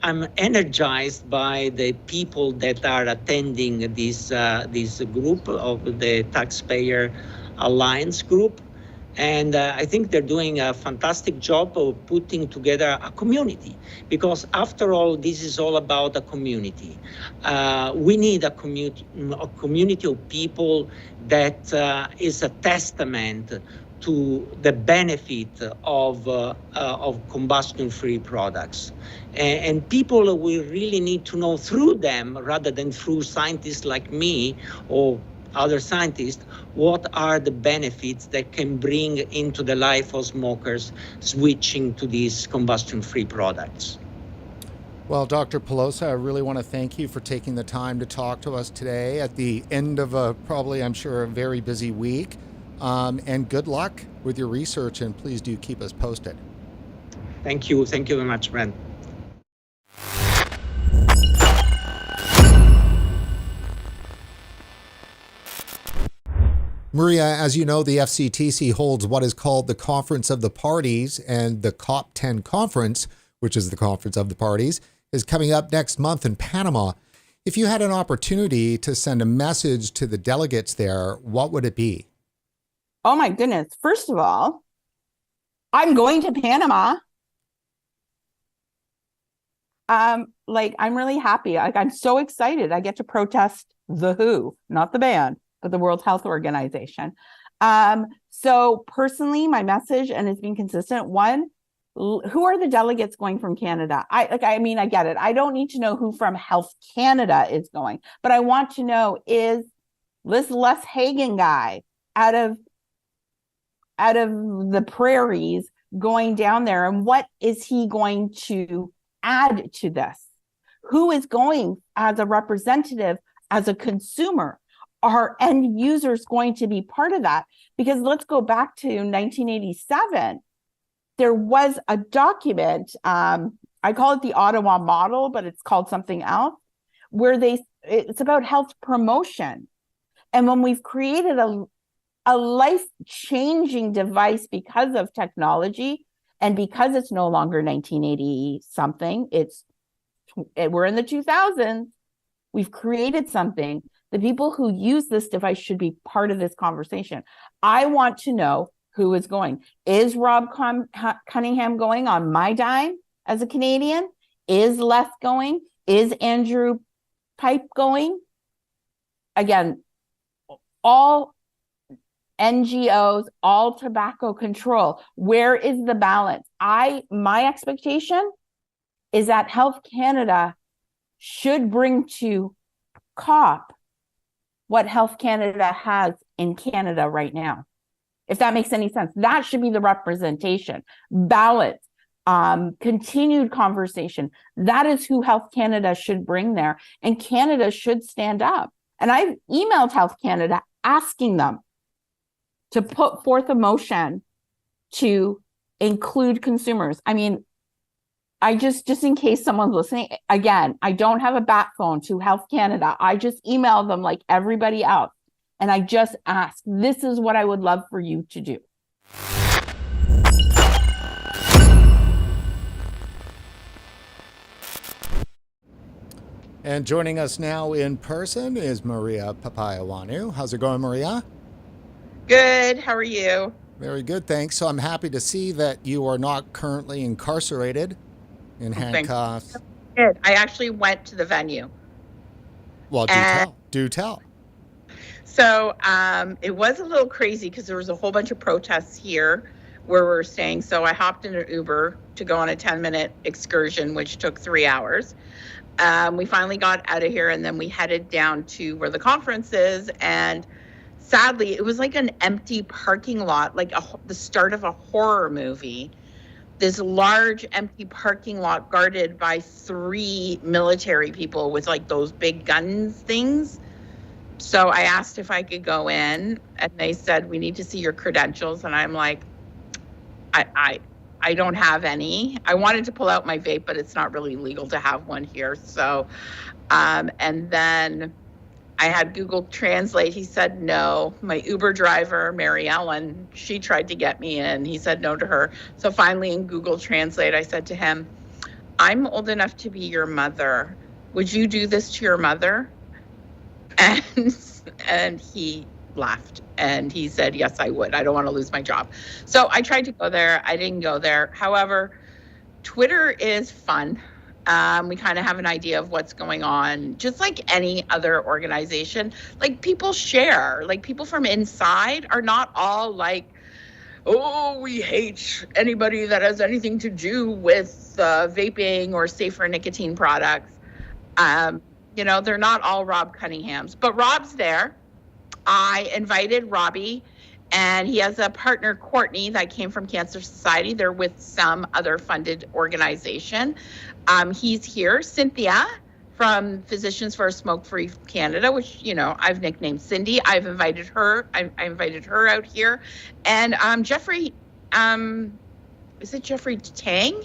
I'm energized by the people that are attending this group of the Taxpayer Alliance group. And I think they're doing a fantastic job of putting together a community, because after all, this is all about a community. We need a community of people that is a testament to the benefit of combustion-free products. And people will really need to know through them, rather than through scientists like me or other scientists, what are the benefits that can bring into the life of smokers switching to these combustion-free products. Well, Dr. Pelosa, I really want to thank you for taking the time to talk to us today at the end of probably, I'm sure, a very busy week. And good luck with your research, and please do keep us posted. Thank you. Thank you very much, Brent. Maria, as you know, the FCTC holds what is called the Conference of the Parties, and the COP10 conference, which is the Conference of the Parties, is coming up next month in Panama. If you had an opportunity to send a message to the delegates there, what would it be? Oh my goodness. First of all, I'm going to Panama. I'm really happy. I'm so excited. I get to protest the WHO, not the band, but the World Health Organization. So personally, my message, and it's been consistent, one, who are the delegates going from Canada? I get it. I don't need to know who from Health Canada is going, but I want to know, is this Les Hagen guy out of the prairies going down there, and what is he going to add to this? Who is going as a representative, as a consumer? Are end users going to be part of that? Because let's go back to 1987. There was a document, I call it the Ottawa model, but it's called something else, where it's about health promotion. And when we've created a life-changing device because of technology, and because it's no longer 1980 something, we're in the 2000s, we've created something. The people who use this device should be part of this conversation. I want to know who is going. Is Rob Cunningham going on my dime as a Canadian? Is Les going? Is Andrew Pipe going? Again, all NGOs, all tobacco control. Where is the balance? My expectation is that Health Canada should bring to COP what Health Canada has in Canada right now. If that makes any sense, that should be the representation. Balance, continued conversation. That is who Health Canada should bring there, and Canada should stand up. And I've emailed Health Canada asking them to put forth a motion to include consumers. I mean, I just in case someone's listening, again, I don't have a bat phone to Health Canada. I just email them like everybody else. And I just ask, this is what I would love for you to do. And joining us now in person is Maria Papayawanu. How's it going, Maria? Good. How are you? Very good, thanks. So I'm happy to see that you are not currently incarcerated in handcuffs. Good. I actually went to the venue. Well, do tell. So it was a little crazy because there was a whole bunch of protests here where we're staying. So I hopped in an Uber to go on a 10-minute excursion, which took 3 hours. We finally got out of here, and then we headed down to where the conference is. And sadly, it was like an empty parking lot, like the start of a horror movie. this large empty parking lot guarded by 3 military people with like those big guns things. So I asked if I could go in, and they said, we need to see your credentials. And I'm like, I don't have any. I wanted to pull out my vape, but it's not really legal to have one here. So, and then I had Google Translate. He said no. My Uber driver, Mary Ellen, she tried to get me in. He said no to her. So finally in Google Translate, I said to him, I'm old enough to be your mother. Would you do this to your mother? And he laughed and he said, yes, I would. I don't want to lose my job. So I tried to go there. I didn't go there. However, Twitter is fun. We kind of have an idea of what's going on, just like any other organization. Like people share, like people from inside are not all like, oh, we hate anybody that has anything to do with vaping or safer nicotine products. They're not all Rob Cunninghams, but Rob's there. I invited Robbie, and he has a partner, Courtney, that came from Cancer Society. They're with some other funded organization. He's here. Cynthia from Physicians for a Smoke-Free Canada, which, I've nicknamed Cindy. I've invited her. I invited her out here. And Jeffrey, is it Jeffrey Tang?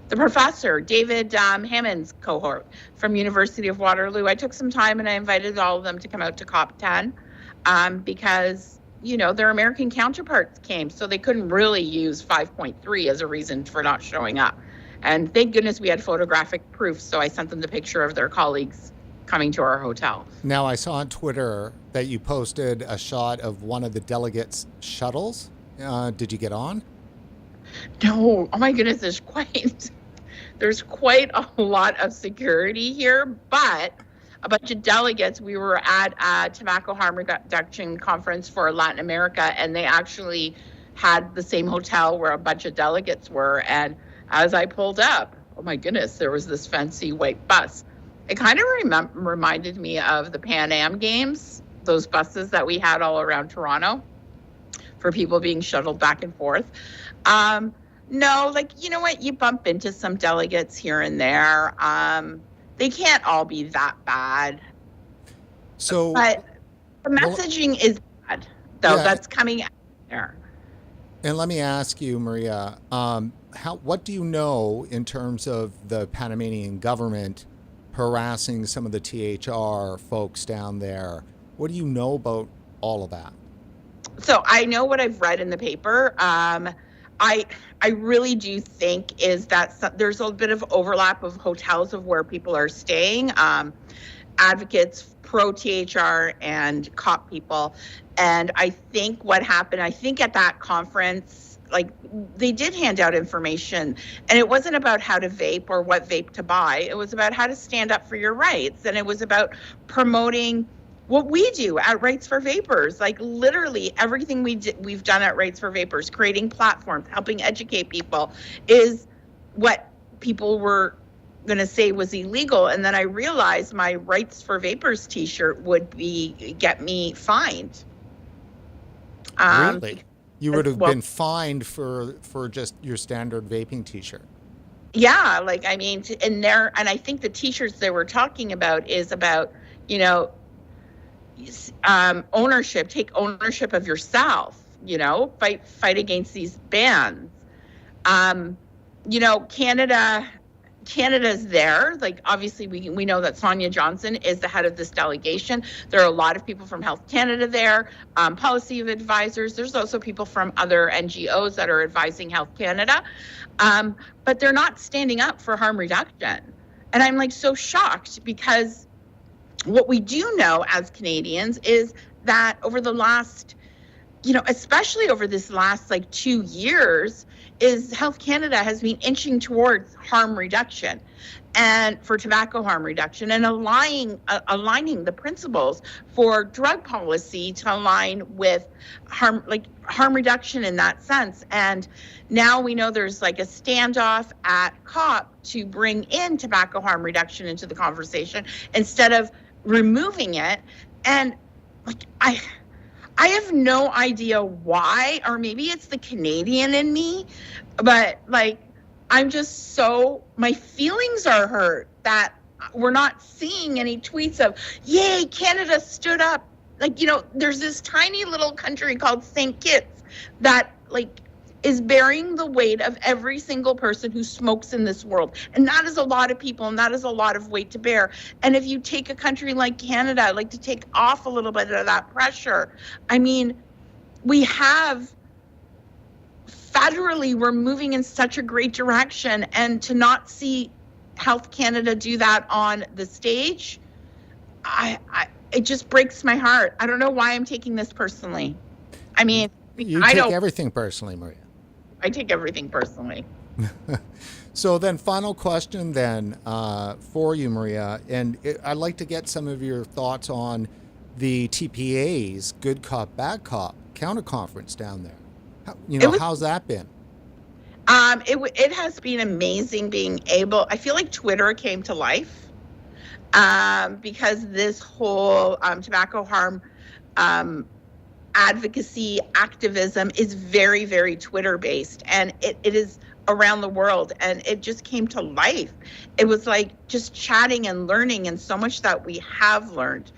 The professor, David Hammond's cohort from University of Waterloo. I took some time and I invited all of them to come out to COP10 because, their American counterparts came, so they couldn't really use 5.3 as a reason for not showing up. And thank goodness we had photographic proof, so I sent them the picture of their colleagues coming to our hotel. Now, I saw on Twitter that you posted a shot of one of the delegates' shuttles. Did you get on? No. Oh, my goodness, there's quite a lot of security here, but a bunch of delegates, we were at a tobacco harm reduction conference for Latin America, and they actually had the same hotel where a bunch of delegates were. And as I pulled up, oh my goodness, there was this fancy white bus. It kind of reminded me of the Pan Am Games, those buses that we had all around Toronto for people being shuttled back and forth. No, you know what? You bump into some delegates here and there. They can't all be that bad. So, but the messaging is bad, though. Yeah. That's coming out there. And let me ask you, Maria, what do you know in terms of the Panamanian government harassing some of the THR folks down there? What do you know about all of that? So I know what I've read in the paper. I really do think is that there's a bit of overlap of hotels of where people are staying, advocates, pro-THR and COP people. And I think what happened, at that conference, they did hand out information, and it wasn't about how to vape or what vape to buy. It was about how to stand up for your rights. And it was about promoting what we do at Rights for Vapors, literally everything we've done at Rights for Vapors, creating platforms, helping educate people, is what people were going to say was illegal. And then I realized my Rights for Vapors t-shirt would get me fined. Really? You would have been fined for just your standard vaping t-shirt? Yeah, and I think the t-shirts they were talking about is about, ownership, take ownership of yourself, fight against these bans. Canada's there. Obviously we know that Sonia Johnson is the head of this delegation. There are a lot of people from Health Canada there, policy advisors. There's also people from other NGOs that are advising Health Canada. But they're not standing up for harm reduction. And I'm so shocked, because what we do know as Canadians is that over the last, especially over this last 2 years, is Health Canada has been inching towards harm reduction, and for tobacco harm reduction, and aligning the principles for drug policy to align with harm reduction in that sense. And now we know there's a standoff at COP to bring in tobacco harm reduction into the conversation instead of removing it. And I have no idea why, or maybe it's the Canadian in me, but I'm just so, my feelings are hurt that we're not seeing any tweets of, yay, Canada stood up. Like, there's this tiny little country called St. Kitts that is bearing the weight of every single person who smokes in this world. And that is a lot of people, and that is a lot of weight to bear. And if you take a country like Canada, to take off a little bit of that pressure, I mean, we have federally, we're moving in such a great direction, and to not see Health Canada do that on the stage, it just breaks my heart. I don't know why I'm taking this personally. I mean, I take everything personally, Maria. I take everything personally. So then, final question then for you, Maria, and I'd like to get some of your thoughts on the TPA's Good Cop, Bad Cop counter conference down there. How's that been? It has been amazing being able. I feel like Twitter came to life because this whole tobacco harm advocacy activism is very, very Twitter based, and it is around the world, and it just came to life. It was like just chatting and learning, and so much that we have learned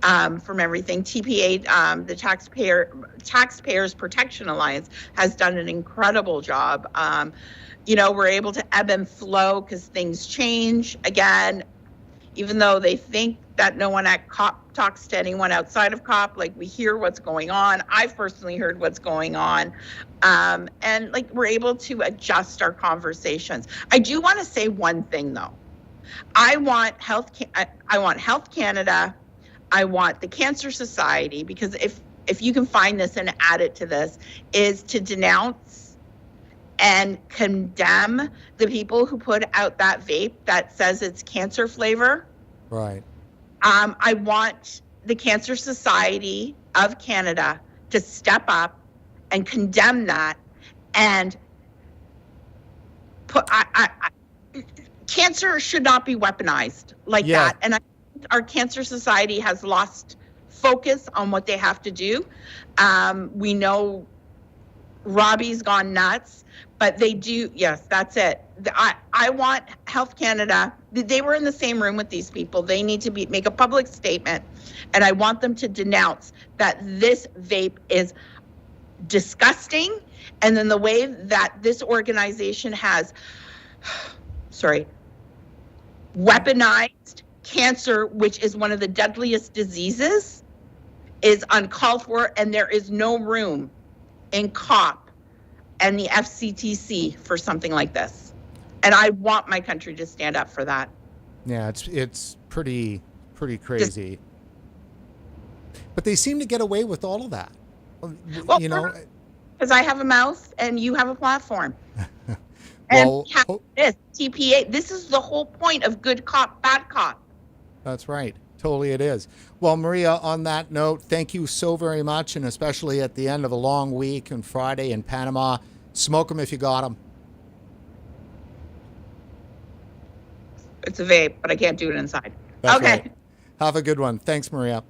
from everything. TPA, the Taxpayers Protection Alliance, has done an incredible job. We're able to ebb and flow because things change. Again, even though they think that no one at COP talks to anyone outside of COP, we hear what's going on. I've personally heard what's going on. And we're able to adjust our conversations. I do want to say one thing though. I want Health Canada. I want the Cancer Society, because if you can find this and add it to this, is to denounce and condemn the people who put out that vape that says it's cancer flavor. Right. I want the Cancer Society of Canada to step up and condemn that and put. Cancer should not be weaponized like that. And our Cancer Society has lost focus on what they have to do. We know Robbie's gone nuts, but they do. Yes, that's it. I want Health Canada. They were in the same room with these people. They need to make a public statement, and I want them to denounce that this vape is disgusting. And then the way that this organization has, weaponized cancer, which is one of the deadliest diseases, is uncalled for, and there is no room in COP and the FCTC for something like this. And I want my country to stand up for that. Yeah, it's pretty crazy. But they seem to get away with all of that. Well, because I have a mouth and you have a platform. Well, and we have this TPA. This is the whole point of Good Cop, Bad Cop. That's right. Totally it is. Well, Maria, on that note, thank you so very much, and especially at the end of a long week and Friday in Panama, smoke them if you got them. It's a vape, but I can't do it inside. That's okay. Right. Have a good one. Thanks, Maria.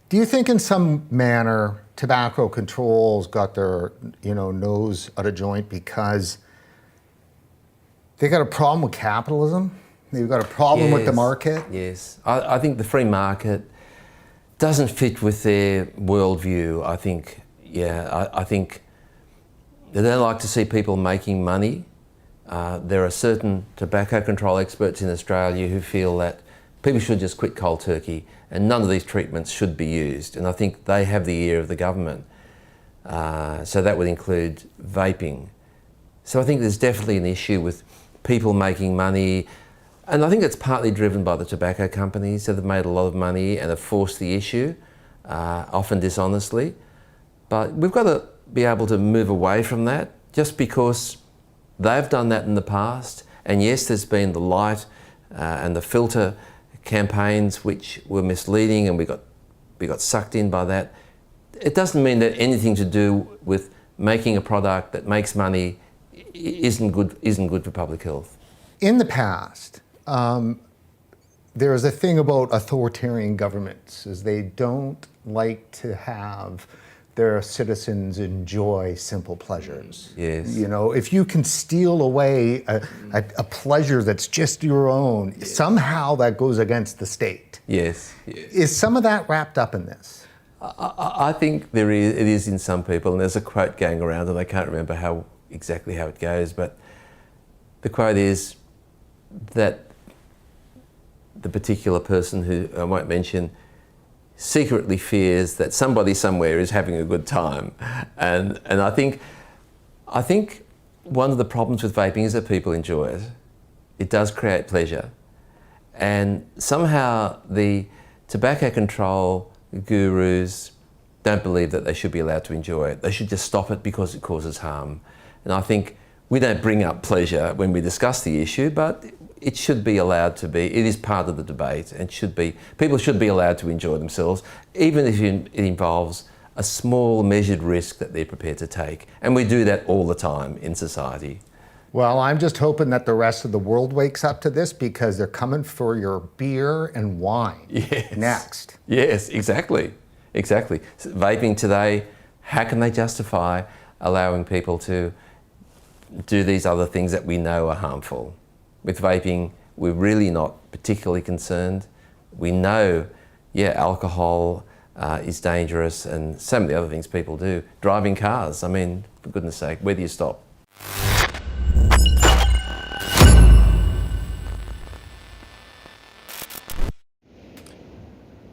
Do you think in some manner tobacco control's got their, nose out of joint because they got a problem with capitalism? They've got a problem with the market? Yes. I think the free market doesn't fit with their worldview. I think they don't like to see people making money. There are certain tobacco control experts in Australia who feel that people should just quit cold turkey and none of these treatments should be used. And I think they have the ear of the government. So that would include vaping. So I think there's definitely an issue with people making money. And I think it's partly driven by the tobacco companies that have made a lot of money and have forced the issue, often dishonestly. But we've got to be able to move away from that just because they've done that in the past. And yes, there's been the light and the filter campaigns which were misleading and we got sucked in by that. It doesn't mean that anything to do with making a product that makes money isn't good for public health. In the past, there is a thing about authoritarian governments is they don't like to have their citizens enjoy simple pleasures. Yes. You know, if you can steal away a pleasure that's just your own, somehow that goes against the state. Yes. Yes. Is some of that wrapped up in this? I think it is in some people, and there's a quote going around, and I can't remember exactly how it goes, but the quote is that the particular person, who I won't mention, secretly fears that somebody somewhere is having a good time. And I think one of the problems with vaping is that people enjoy it. It does create pleasure. And somehow the tobacco control gurus don't believe that they should be allowed to enjoy it. They should just stop it because it causes harm. And I think we don't bring up pleasure when we discuss the issue, but it should be allowed to be. It is part of the debate, and people should be allowed to enjoy themselves, even if it involves a small measured risk that they're prepared to take. And we do that all the time in society. Well, I'm just hoping that the rest of the world wakes up to this, because they're coming for your beer and wine next. Yes, exactly. Exactly. So vaping today, how can they justify allowing people to do these other things that we know are harmful? With vaping, we're really not particularly concerned. We know, alcohol is dangerous, and so many other things people do. Driving cars, I mean, for goodness sake, where do you stop?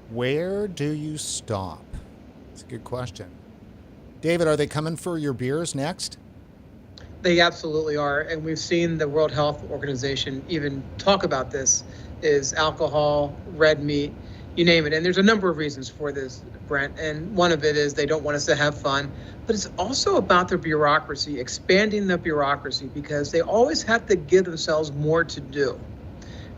Where do you stop? It's a good question. David, are they coming for your beers next? They absolutely are, and we've seen the World Health Organization even talk about this, is alcohol, red meat, you name it. And there's a number of reasons for this, Brent, and one of it is they don't want us to have fun, but it's also about their bureaucracy, expanding the bureaucracy, because they always have to give themselves more to do,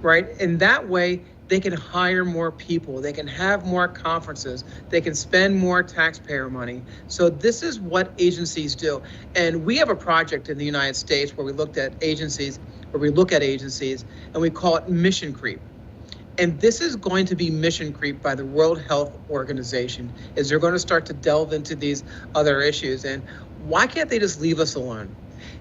right? And that way, they can hire more people, they can have more conferences, they can spend more taxpayer money. So this is what agencies do. And we have a project in the United States where we look at agencies, and we call it mission creep. And this is going to be mission creep by the World Health Organization, is they're going to start to delve into these other issues. And why can't they just leave us alone?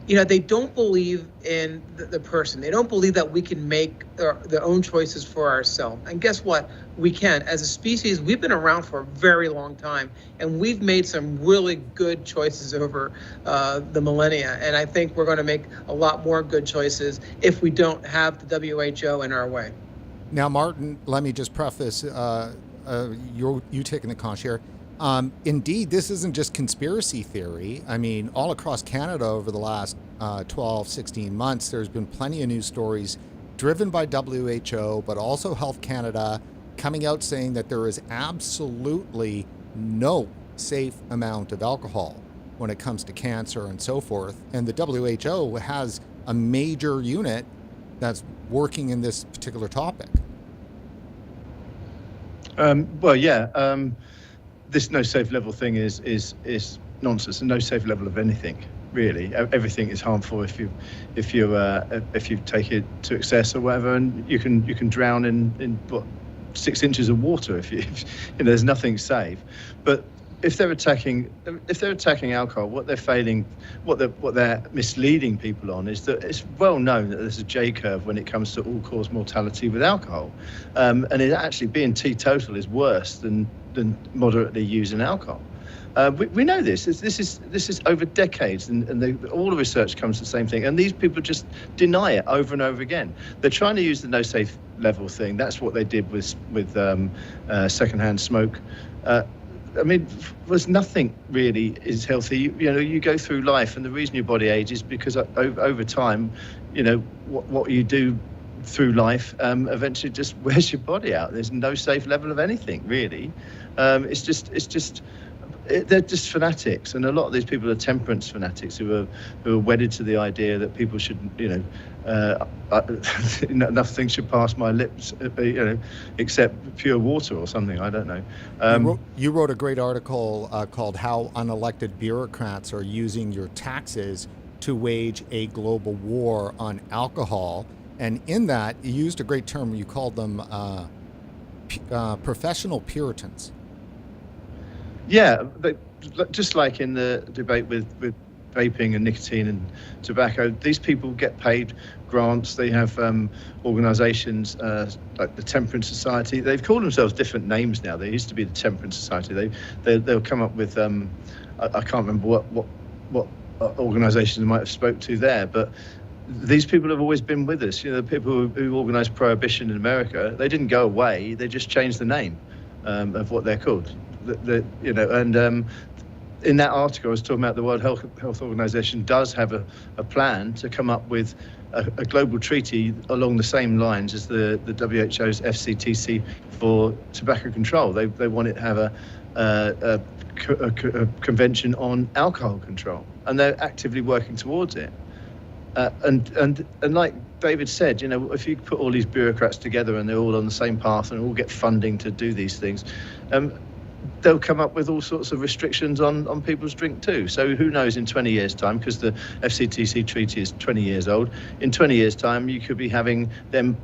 You know, they don't believe in the person. They don't believe that we can make their own choices for ourselves. And guess what? We can. As a species, we've been around for a very long time, and we've made some really good choices over the millennia. And I think we're going to make a lot more good choices if we don't have the WHO in our way. Now, Martin, let me just preface you taking the conch here. Indeed, this isn't just conspiracy theory. I mean, all across Canada over the last 12, 16 months, there's been plenty of news stories driven by WHO, but also Health Canada, coming out saying that there is absolutely no safe amount of alcohol when it comes to cancer and so forth. And the WHO has a major unit that's working in this particular topic. This no safe level thing is nonsense, and no safe level of anything really. Everything is harmful if you take it to excess or whatever, and you can drown in 6 inches of water if there's nothing safe. But if they're attacking alcohol, what they're misleading people on is that it's well known that there's a J curve when it comes to all-cause mortality with alcohol, and it actually being teetotal is worse than moderately using alcohol. We know this. This is over decades, and all the research comes to the same thing. And these people just deny it over and over again. They're trying to use the no safe level thing. That's what they did with secondhand smoke. I mean, there's nothing really is healthy. You go through life, and the reason your body ages because over time, what you do through life eventually just wears your body out. There's no safe level of anything really. They're just fanatics, and a lot of these people are temperance fanatics who are wedded to the idea that people should, nothing should pass my lips, except pure water or something. I don't know. You wrote a great article called "How Unelected Bureaucrats Are Using Your Taxes to Wage a Global War on Alcohol," and in that you used a great term. You called them professional Puritans. Yeah, just like in the debate with vaping and nicotine and tobacco, these people get paid grants. They have organisations like the Temperance Society. They've called themselves different names now. They used to be the Temperance Society. They'll come up with I can't remember what organisations I might have spoke to there, but these people have always been with us. The people who organised prohibition in America, they didn't go away. They just changed the name of what they're called. In that article, I was talking about the World Health Organization does have a plan to come up with a global treaty along the same lines as the WHO's FCTC for tobacco control. They want it to have a convention on alcohol control, and they're actively working towards it. And like David said, if you put all these bureaucrats together and they're all on the same path and all get funding to do these things, they'll come up with all sorts of restrictions on people's drink too. So who knows in 20 years' time, because the FCTC treaty is 20 years old, in 20 years' time you could be having them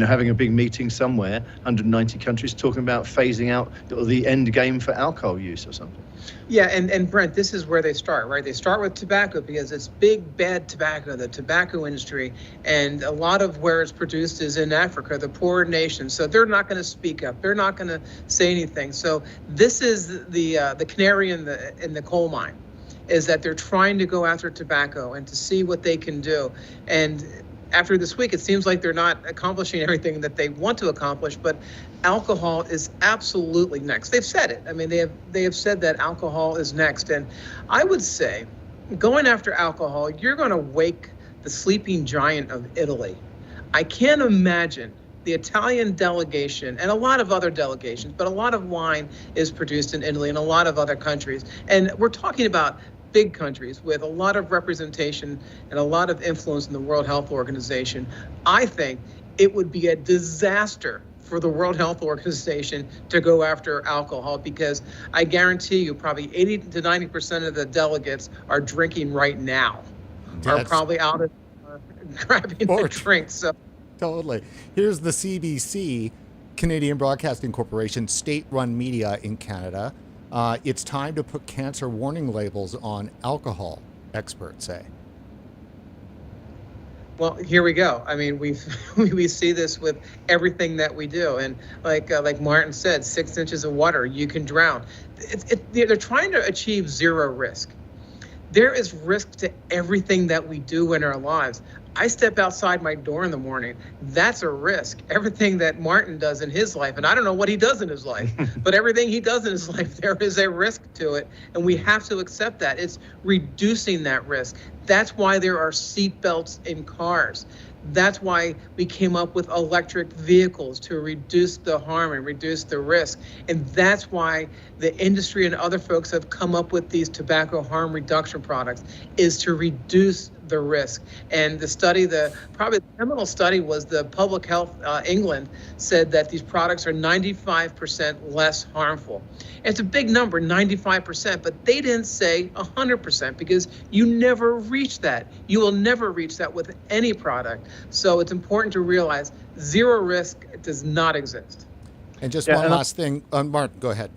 having a big meeting somewhere, 190 countries, talking about phasing out the end game for alcohol use or something. Yeah, and Brent, this is where they start, right? They start with tobacco because it's big, bad tobacco, the tobacco industry, and a lot of where it's produced is in Africa, the poor nations. So they're not going to speak up. They're not going to say anything. So this is the canary in the coal mine, is that they're trying to go after tobacco and to see what they can do. And after this week, it seems like they're not accomplishing everything that they want to accomplish, but alcohol is absolutely next. They've said it. I mean, they have said that alcohol is next. And I would say, going after alcohol, you're going to wake the sleeping giant of Italy. I can't imagine the Italian delegation and a lot of other delegations, but a lot of wine is produced in Italy and a lot of other countries. And we're talking about big countries with a lot of representation and a lot of influence in the World Health Organization. I think it would be a disaster for the World Health Organization to go after alcohol, because I guarantee you probably 80 to 90% of the delegates are drinking right now, are probably out of grabbing a drink. So totally. Here's the CBC, Canadian Broadcasting Corporation, state-run media in Canada. It's time to put cancer warning labels on alcohol, experts say. Well, here we go. I mean, we see this with everything that we do, and like Martin said, 6 inches of water, you can drown. They're trying to achieve zero risk. There is risk to everything that we do in our lives. I step outside my door in the morning. That's a risk. Everything that Martin does in his life, and I don't know what he does in his life, but everything he does in his life, there is a risk to it, and we have to accept that. It's reducing that risk. That's why there are seat belts in cars. That's why we came up with electric vehicles, to reduce the harm and reduce the risk. And that's why the industry and other folks have come up with these tobacco harm reduction products, is to reduce the risk. And the study, probably the seminal study, was the Public Health England said that these products are 95% less harmful. And it's a big number, 95%, but they didn't say 100%, because you never reach that. You will never reach that with any product. So it's important to realize zero risk does not exist. And just one last thing, Martin, go ahead.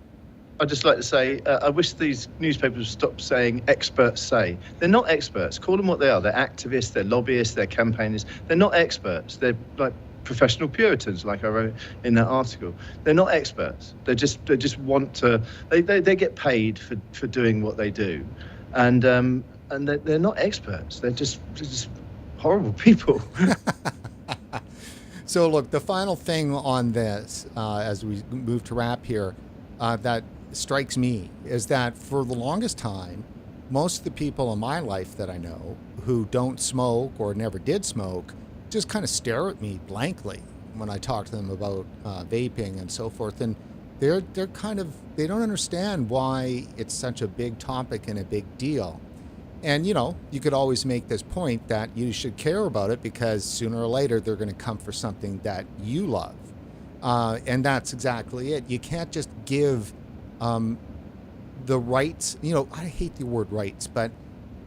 I'd just like to say, I wish these newspapers would stop saying experts say. They're not experts. Call them what they are. They're activists, they're lobbyists, they're campaigners. They're not experts. They're like professional Puritans, like I wrote in that article. They're not experts. They just want to, they get paid for doing what they do. And they're not experts. They're just horrible people. So look, the final thing on this, as we move to wrap here, that strikes me is that for the longest time, most of the people in my life that I know who don't smoke or never did smoke just kind of stare at me blankly when I talk to them about vaping and so forth. And they're kind of, they don't understand why it's such a big topic and a big deal. And, you could always make this point that you should care about it because sooner or later they're going to come for something that you love. And that's exactly it. You can't just give the rights, I hate the word rights, but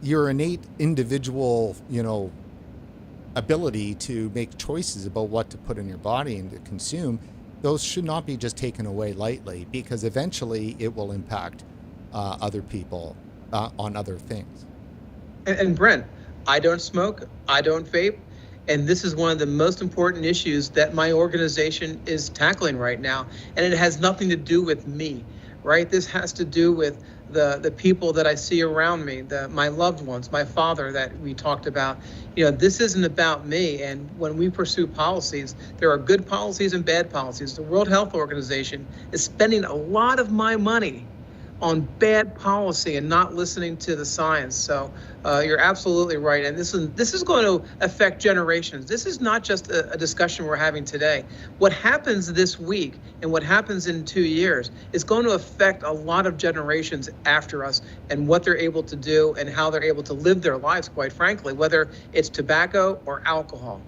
your innate individual, ability to make choices about what to put in your body and to consume. those should not be just taken away lightly, because eventually it will impact other people on other things. And Brent, I don't smoke, I don't vape, and this is one of the most important issues that my organization is tackling right now. And it has nothing to do with me, right? This has to do with the people that I see around me, my loved ones, my father that we talked about. This isn't about me. And when we pursue policies, there are good policies and bad policies. The World Health Organization is spending a lot of my money on bad policy and not listening to the science. So you're absolutely right. And this is going to affect generations. This is not just a discussion we're having today. What happens this week and what happens in 2 years is going to affect a lot of generations after us and what they're able to do and how they're able to live their lives, quite frankly, whether it's tobacco or alcohol.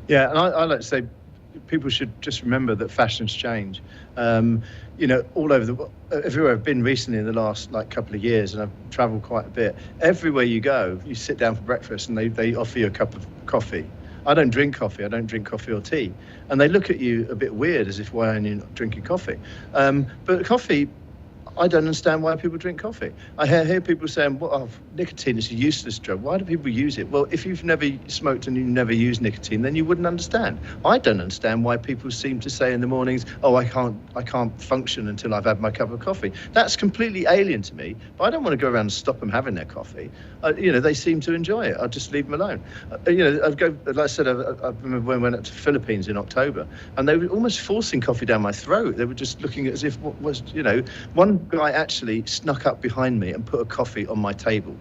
Yeah, and I like to say people should just remember that fashions change. All over everywhere I've been recently in the last couple of years, and I've travelled quite a bit. Everywhere you go, you sit down for breakfast and they offer you a cup of coffee. I don't drink coffee. I don't drink coffee or tea, and they look at you a bit weird as if why are you not drinking coffee? But coffee, I don't understand why people drink coffee. I hear people saying, well, nicotine is a useless drug. Why do people use it? Well, if you've never smoked and you've never used nicotine, then you wouldn't understand. I don't understand why people seem to say in the mornings, oh, I can't function until I've had my cup of coffee. That's completely alien to me, but I don't want to go around and stop them having their coffee. They seem to enjoy it. I'll just leave them alone. Like I said, I remember when I went up to the Philippines in October, and they were almost forcing coffee down my throat. They were just looking as if one guy actually snuck up behind me and put a coffee on my table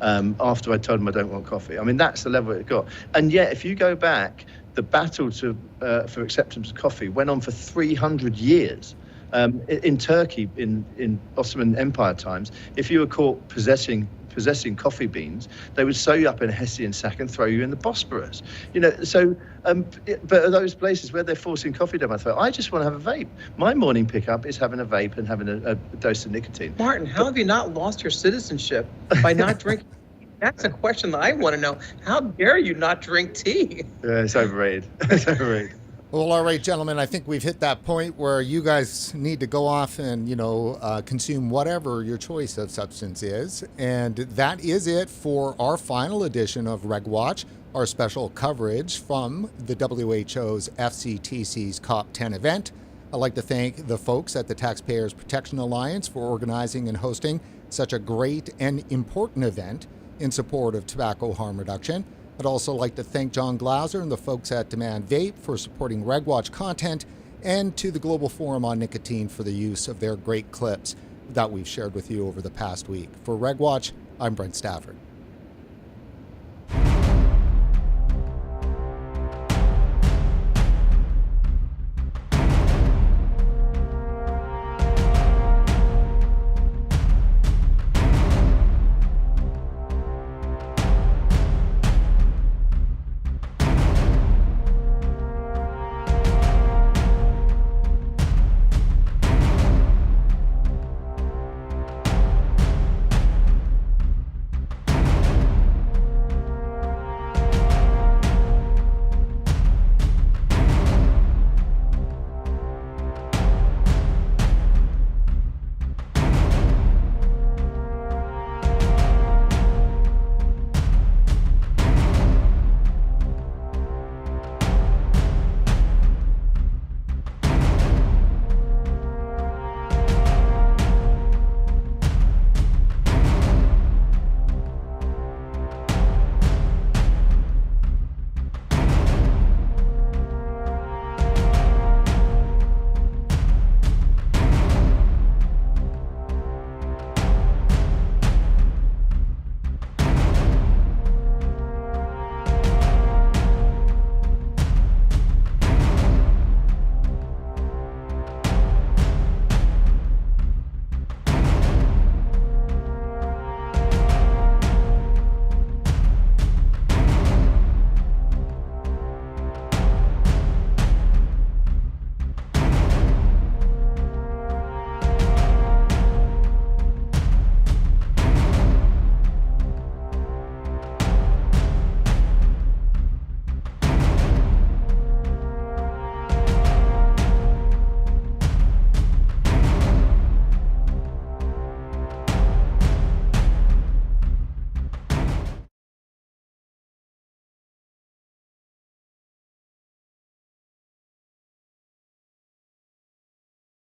after I told him I don't want coffee. I mean, that's the level it got. And yet, if you go back, the battle for acceptance of coffee went on for 300 years. In Turkey, in Ottoman Empire times, if you were caught possessing coffee beans, they would sew you up in a Hessian sack and throw you in the Bosporus. But at those places where they're forcing coffee down my throat, I just want to have a vape. My morning pickup is having a vape and having a dose of nicotine. Martin, how have you not lost your citizenship by not drinking? That's a question that I want to know. How dare you not drink tea? Yeah, it's overrated. It's overrated. Well, all right, gentlemen, I think we've hit that point where you guys need to go off and, consume whatever your choice of substance is. And that is it for our final edition of RegWatch, our special coverage from the WHO's FCTC's COP10 event. I'd like to thank the folks at the Taxpayers Protection Alliance for organizing and hosting such a great and important event in support of tobacco harm reduction. I'd also like to thank John Glauser and the folks at Demand Vape for supporting RegWatch content, and to the Global Forum on Nicotine for the use of their great clips that we've shared with you over the past week. For RegWatch, I'm Brent Stafford.